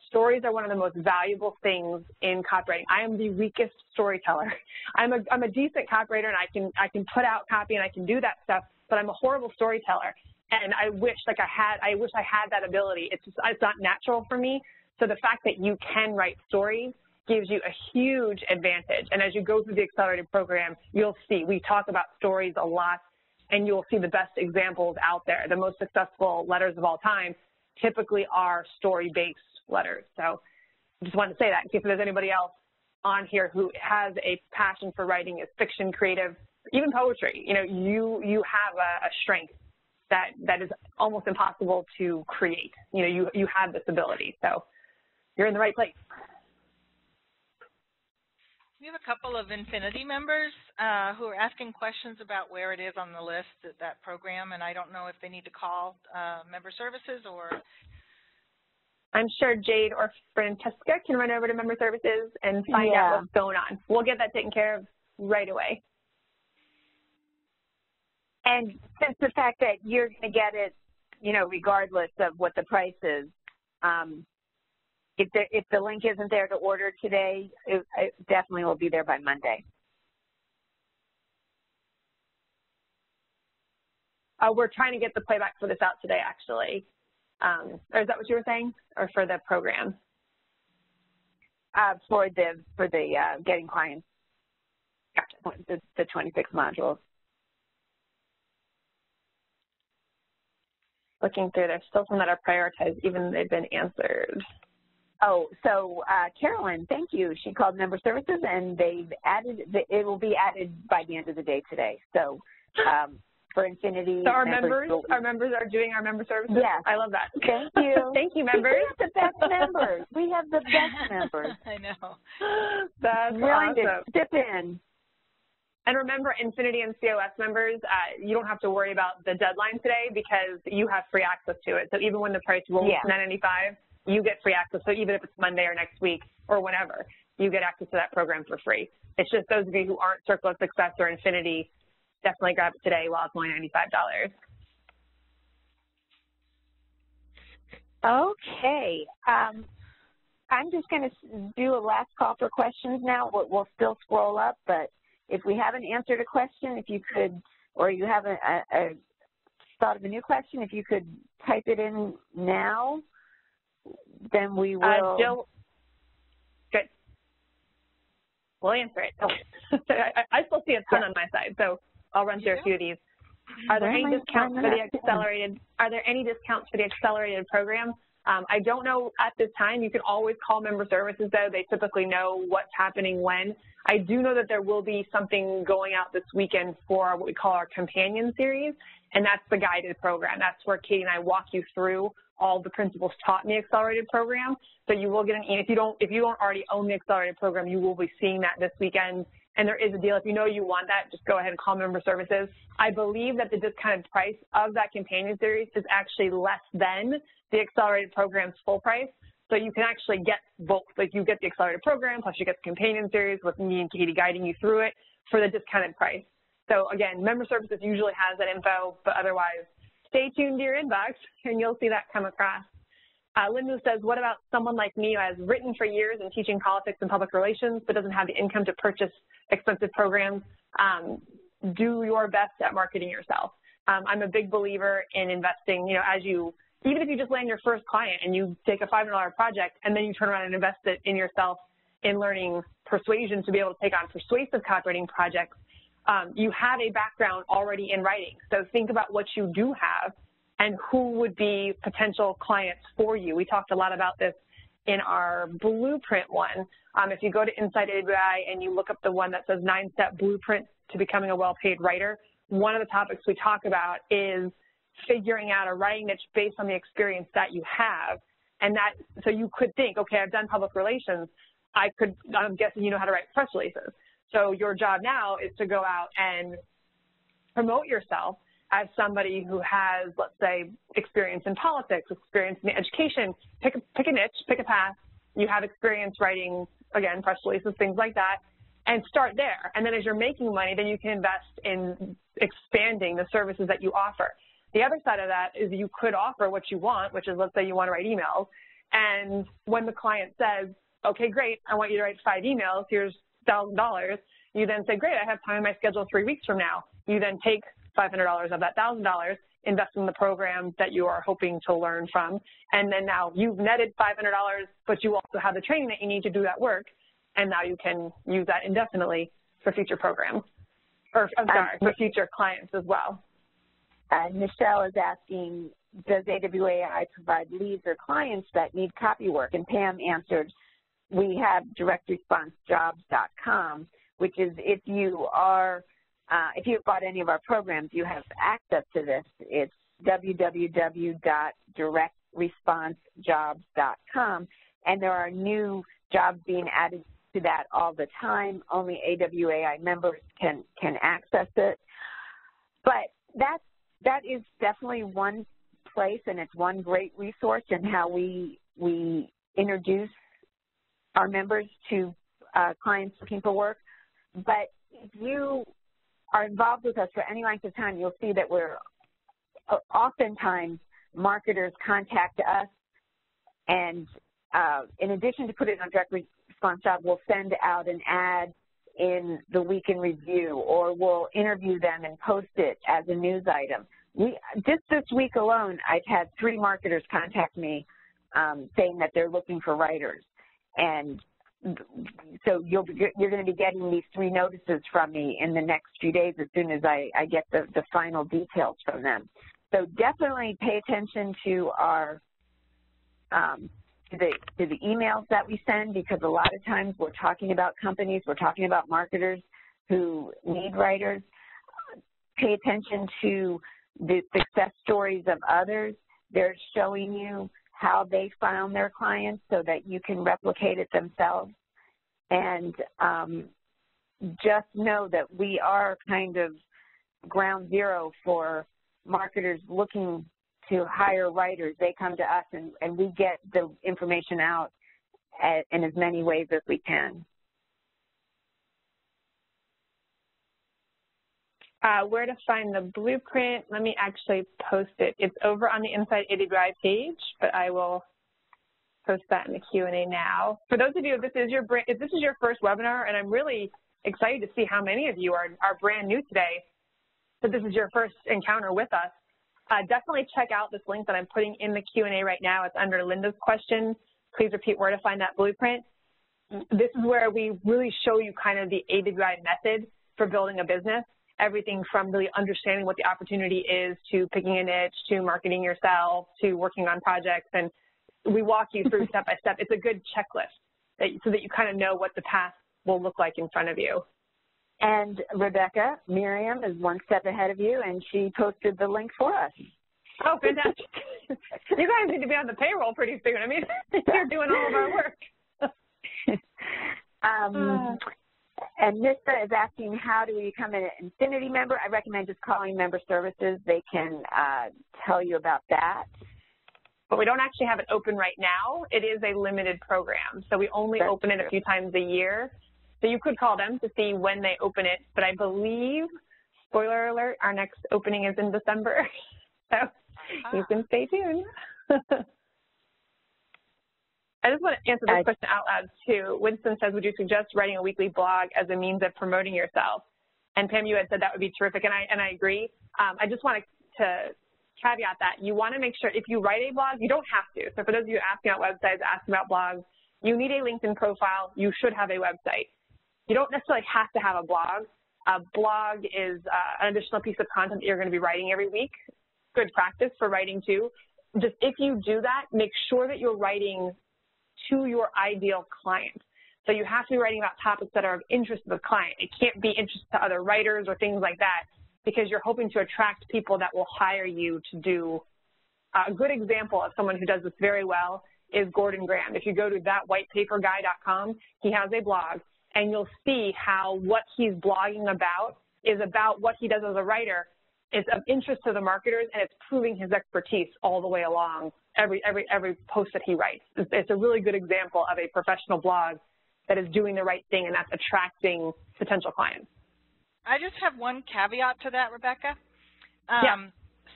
Stories are one of the most valuable things in copywriting. I am the weakest storyteller. I'm a decent copywriter, and I can put out copy and I can do that stuff, but I'm a horrible storyteller. And I wish I had that ability. It's not natural for me. So the fact that you can write stories gives you a huge advantage. And as you go through the accelerated program, you'll see we talk about stories a lot, and you'll see the best examples out there. The most successful letters of all time typically are story-based letters. So I just wanted to say that in case there's anybody else on here who has a passion for writing, is fiction, creative, even poetry. You know, you have a strength that is almost impossible to create. You know, you have this ability, so you're in the right place. We have a couple of Infinity members who are asking questions about where it is on the list, that program, and I don't know if they need to call member services or. I'm sure Jade or Francesca can run over to member services and find out what's going on. We'll get that taken care of right away. And since the fact that you're going to get it, you know, regardless of what the price is, if the link isn't there to order today, it definitely will be there by Monday. We're trying to get the playback for this out today, actually. Or is that what you were saying, or for the program? For the getting clients, the 26 modules. Looking through, there's still some that are prioritized, even though they've been answered. Oh, so Carolyn, thank you. She called member services, and they've added. It will be added by the end of the day today. So for Infinity, so our members are doing our member services. Yes, I love that. Thank you. Thank you, members. We have the best members. We have the best members. I know. That's willing awesome. to step in. And remember, Infinity and COS members, you don't have to worry about the deadline today because you have free access to it. So even when the price rolls to $9.95, you get free access. So even if it's Monday or next week or whenever, you get access to that program for free. It's just those of you who aren't Circle of Success or Infinity, definitely grab it today while it's only $95. Okay. I'm just going to do a last call for questions now. We'll still scroll up, but if we haven't answered a question, if you could, or you haven't thought of a new question, if you could type it in now, then we will. Jill, good. We'll answer it. I still see a ton on my side, so I'll run through a few of these. Are there any discounts for the accelerated? Are there any discounts for the accelerated program? I don't know at this time. You can always call member services, though. They typically know what's happening when. I do know that there will be something going out this weekend for what we call our companion series, and that's the guided program. That's where Katie and I walk you through all the principles taught in the accelerated program. So you will get an email. If you don't already own the accelerated program, you will be seeing that this weekend. And there is a deal. If you know you want that, just go ahead and call member services. I believe that the discounted price of that companion series is actually less than the accelerated program's full price. So you can actually get both. Like you get the accelerated program, plus you get the companion series with me and Katie guiding you through it for the discounted price. So again, member services usually has that info, but otherwise, stay tuned to your inbox and you'll see that come across. Linda says, what about someone like me who has written for years in teaching politics and public relations, but doesn't have the income to purchase expensive programs? Do your best at marketing yourself. I'm a big believer in investing, you know, even if you just land your first client and you take a $500 project and then you turn around and invest it in yourself in learning persuasion to be able to take on persuasive copywriting projects, you have a background already in writing. So think about what you do have and who would be potential clients for you. We talked a lot about this in our blueprint one. If you go to Inside AWI and you look up the one that says 9-step blueprint to becoming a well-paid writer, one of the topics we talk about is figuring out a writing niche based on the experience that you have. And that, so you could think, okay, I've done public relations. I'm guessing you know how to write press releases. So your job now is to go out and promote yourself as somebody who has, let's say, experience in politics, experience in education. Pick a niche, pick a path. You have experience writing, again, press releases, things like that, and start there. And then as you're making money, then you can invest in expanding the services that you offer. The other side of that is you could offer what you want, which is, let's say you want to write emails, and when the client says, okay, great, I want you to write 5 emails, here's $1,000, you then say, great, I have time in my schedule 3 weeks from now. You then take $500 of that $1,000, invest in the program that you are hoping to learn from, and then now you've netted $500, but you also have the training that you need to do that work, and now you can use that indefinitely for future programs, or I'm sorry, for future clients as well. Michelle is asking, does AWAI provide leads or clients that need copy work? And Pam answered, we have directresponsejobs.com, which is if you've bought any of our programs, you have access to this. It's www.directresponsejobs.com, and there are new jobs being added to that all the time. Only AWAI members can access it. But that is definitely one place, and it's one great resource in how we introduce our members to clients looking for work. But if you are involved with us for any length of time, you'll see that we're oftentimes marketers contact us, and in addition to putting it on direct response job, we'll send out an ad in the week in review, or we'll interview them and post it as a news item. Just this week alone, I've had 3 marketers contact me saying that they're looking for writers. And so you're going to be getting these 3 notices from me in the next few days as soon as I get the final details from them. So definitely pay attention to our to the emails that we send, because a lot of times we're talking about companies, we're talking about marketers who need writers. Pay attention to the success stories of others. They're showing you how they found their clients so that you can replicate it themselves. And just know that we are kind of ground zero for marketers looking to hire writers. They come to us, and we get the information out in as many ways as we can. Where to find the blueprint? Let me actually post it. It's over on the Inside AWI page, but I will post that in the Q&A now. For those of you, if this is your first webinar, and I'm really excited to see how many of you are brand new today, so this is your first encounter with us, definitely check out this link that I'm putting in the Q&A right now. It's under Linda's question. Please repeat where to find that blueprint. This is where we really show you kind of the AWI method for building a business. Everything from really understanding what the opportunity is, to picking a niche, to marketing yourself, to working on projects, and we walk you through step by step. It's a good checklist so that you kind of know what the path will look like in front of you. And Rebecca, Miriam is one step ahead of you, and she posted the link for us. Oh, fantastic. You guys need to be on the payroll pretty soon. I mean, you're doing all of our work. And Nista is asking, how do we become an Infinity member? I recommend just calling Member Services. They can tell you about that. But we don't actually have it open right now. It is a limited program, so we only open it a few times a year. So you could call them to see when they open it, but I believe, spoiler alert, our next opening is in December. So you can stay tuned. I just want to answer this question out loud, too. Winston says, would you suggest writing a weekly blog as a means of promoting yourself? And Pam, you had said that would be terrific, and I agree. I just want to caveat that. You want to make sure, if you write a blog, you don't have to. So for those of you asking about websites, asking about blogs, you need a LinkedIn profile. You should have a website. You don't necessarily have to have a blog. A blog is an additional piece of content that you're going to be writing every week. Good practice for writing, too. Just if you do that, make sure that you're writing to your ideal client. So you have to be writing about topics that are of interest to the client. It can't be interest to other writers or things like that, because you're hoping to attract people that will hire you to do. A good example of someone who does this very well is Gordon Graham. If you go to thatwhitepaperguy.com, he has a blog, and you'll see how what he's blogging about is about what he does as a writer. It's of interest to the marketers, and it's proving his expertise all the way along every post that he writes. It's a really good example of a professional blog that is doing the right thing, and that's attracting potential clients. I just have one caveat to that, Rebecca. Yeah.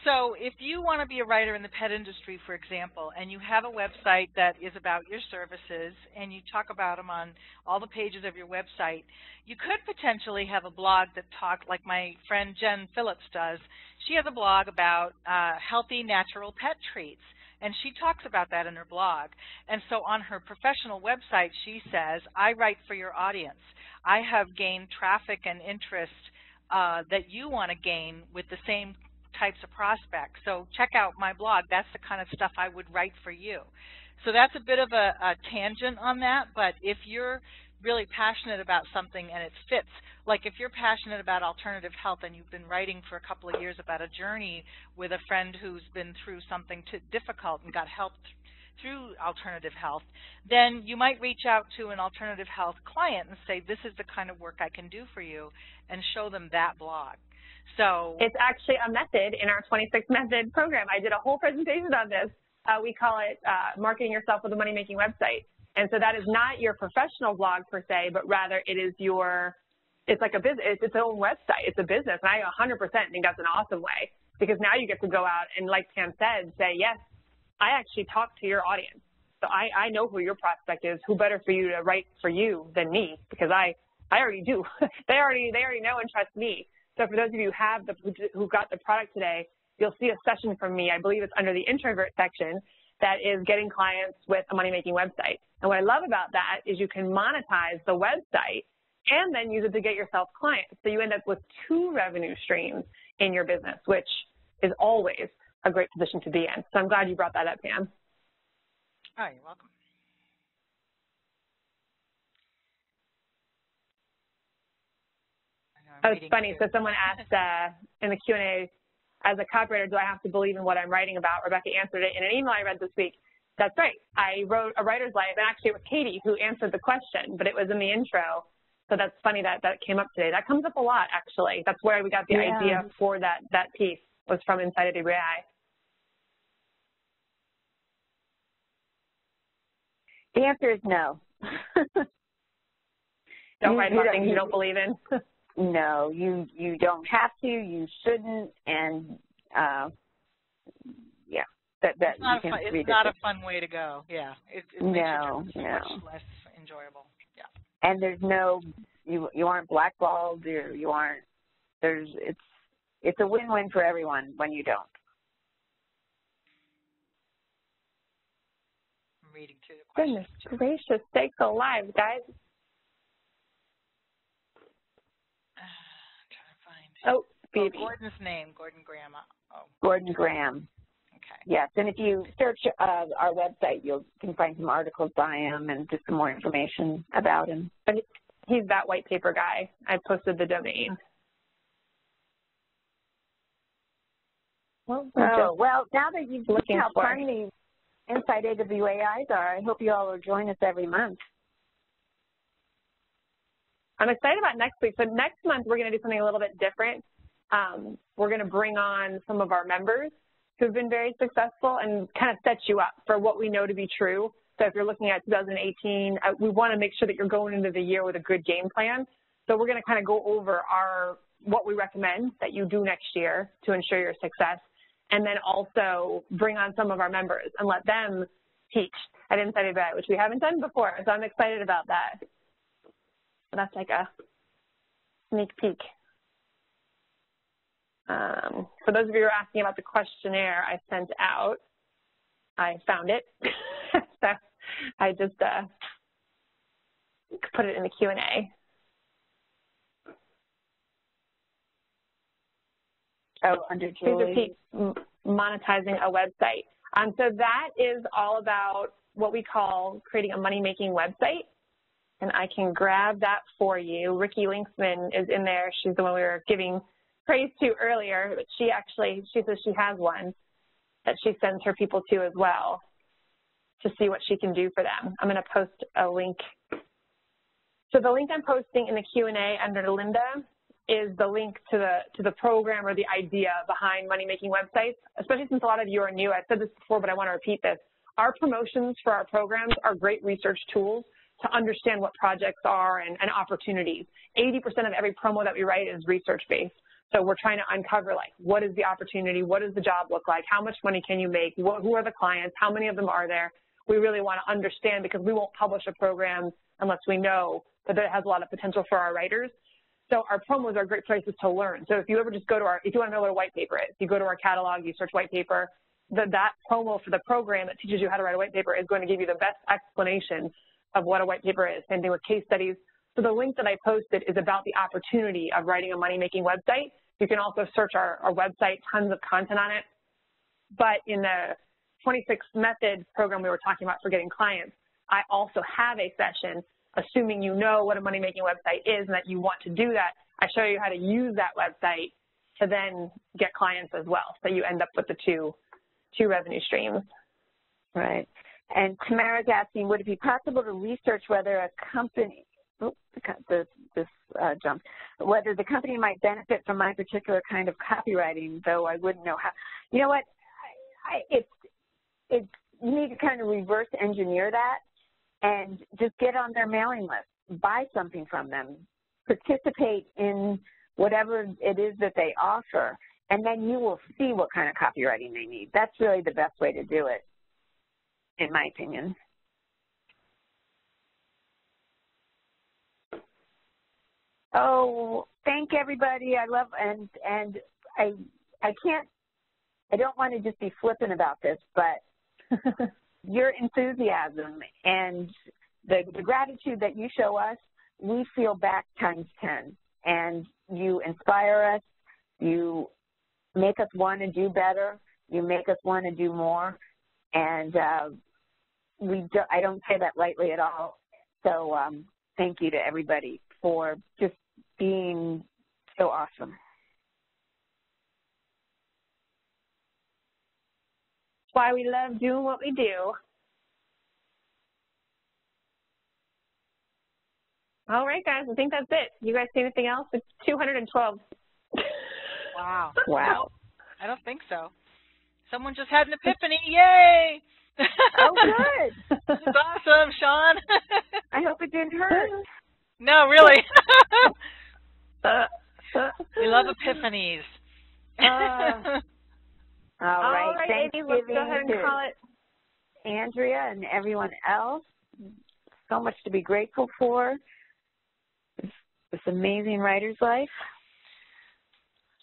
So if you want to be a writer in the pet industry, for example, and you have a website that is about your services and you talk about them on all the pages of your website, you could potentially have a blog that talks, like my friend Jen Phillips does. She has a blog about healthy natural pet treats, and she talks about that in her blog. And so on her professional website, she says, I write for your audience. I have gained traffic and interest that you want to gain with the same types of prospects. So check out my blog. That's the kind of stuff I would write for you. So that's a bit of a tangent on that, but if you're really passionate about something and it fits. Like if you're passionate about alternative health and you've been writing for a couple of years about a journey with a friend who's been through something difficult and got help through alternative health, then you might reach out to an alternative health client and say, this is the kind of work I can do for you, and show them that blog. So it's actually a method in our 26 method program. I did a whole presentation on this. We call it marketing yourself with a money-making website. And so that is not your professional blog per se, but rather it is it's like a business, it's its own website, it's a business. And I 100% think that's an awesome way, because now you get to go out and, like Pam said, say, yes, I actually talk to your audience. So I know who your prospect is. Who better for you to write for you than me, because I already do. they already know and trust me. So for those of you who got the product today, you'll see a session from me. I believe it's under the introvert section that is getting clients with a money-making website. And what I love about that is you can monetize the website and then use it to get yourself clients. So you end up with 2 revenue streams in your business, which is always a great position to be in. So I'm glad you brought that up, Pam. Oh, you're welcome. Oh, it's funny. So someone asked in the Q&A, as a copywriter, do I have to believe in what I'm writing about? Rebecca answered it in an email I read this week. That's right. I wrote a writer's life, and actually it was Katie who answered the question, but it was in the intro. So that's funny that came up today. That comes up a lot, actually. That's where we got the idea for that piece, was from inside of AWAI. The answer is no. Don't write about things you don't believe in. No, you don't have to. You shouldn't. And yeah, it's not a fun way to go. Yeah, it makes your job much less enjoyable. Yeah. And there's no, you aren't blackballed. You aren't. It's a win-win for everyone when you don't. I'm reading through the questions. Goodness gracious, sakes alive, guys. Oh, Phoebe. Gordon's name, Gordon Graham. Oh. Gordon Graham. Okay. Yes, and if you search our website, you can find some articles by him and just some more information about him. But he's that white paper guy. I posted the domain. Well, now that you've seen how fun these Inside AWAIs are, I hope you all will join us every month. I'm excited about next week. So next month, we're going to do something a little bit different. We're going to bring on some of our members who've been very successful and kind of set you up for what we know to be true. So if you're looking at 2018, we want to make sure that you're going into the year with a good game plan. So we're going to kind of go over what we recommend that you do next year to ensure your success, and then also bring on some of our members and let them teach at Inside AWAI, which we haven't done before. So I'm excited about that. So that's like a sneak peek. For those of you who are asking about the questionnaire I sent out, I found it. So I just put it in the Q&A. Oh, under Julie. Monetizing a website. So that is all about what we call creating a money-making website. And I can grab that for you. Ricky Linksman is in there. She's the one we were giving praise to earlier, but she says she has one that she sends her people to as well to see what she can do for them. I'm going to post a link. So the link I'm posting in the Q&A under Linda is the link to the program or the idea behind money-making websites, especially since a lot of you are new. I've said this before, but I want to repeat this. Our promotions for our programs are great research tools to understand what projects are and opportunities. 80% of every promo that we write is research-based. So we're trying to uncover, like, what is the opportunity? What does the job look like? How much money can you make? Who are the clients? How many of them are there? We really want to understand, because we won't publish a program unless we know that it has a lot of potential for our writers. So our promos are great places to learn. So if you ever just go to if you want to know what a white paper is, you go to our catalog, you search white paper, that promo for the program that teaches you how to write a white paper is going to give you the best explanation of what a white paper is. Same thing with case studies. So the link that I posted is about the opportunity of writing a money-making website. You can also search our website, tons of content on it. But in the 26 method program we were talking about for getting clients, I also have a session assuming you know what a money-making website is and that you want to do that, I show you how to use that website to then get clients as well. So you end up with the two revenue streams. Right. And Tamara's asking, would it be possible to research whether a company, whether the company might benefit from my particular kind of copywriting, though I wouldn't know how. You know what, you need to kind of reverse engineer that and just get on their mailing list, buy something from them, participate in whatever it is that they offer, and then you will see what kind of copywriting they need. That's really the best way to do it, in my opinion. Oh, thank everybody. I love, and I don't want to just be flippant about this, but your enthusiasm and the gratitude that you show us, we feel back times 10. And you inspire us, you make us want to do better, you make us want to do more, and I don't say that lightly at all. So thank you to everybody for just being so awesome. That's why we love doing what we do. All right, guys, I think that's it. You guys see anything else? It's 212. Wow. Wow. I don't think so. Someone just had an epiphany. Yay! Oh, good. This is awesome, Sean. I hope it didn't hurt. No, really. We love epiphanies. All right, Amy, let's go ahead and call it. Andrea and everyone else, so much to be grateful for. This amazing writer's life.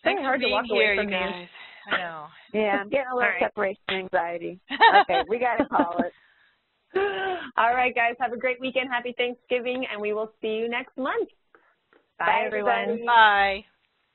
Thanks hard for to walk being here, away from you guys. I know. Yeah, I'm getting a little separation anxiety. Okay, we got to call it. All right, guys, have a great weekend. Happy Thanksgiving, and we will see you next month. Bye everyone. Bye.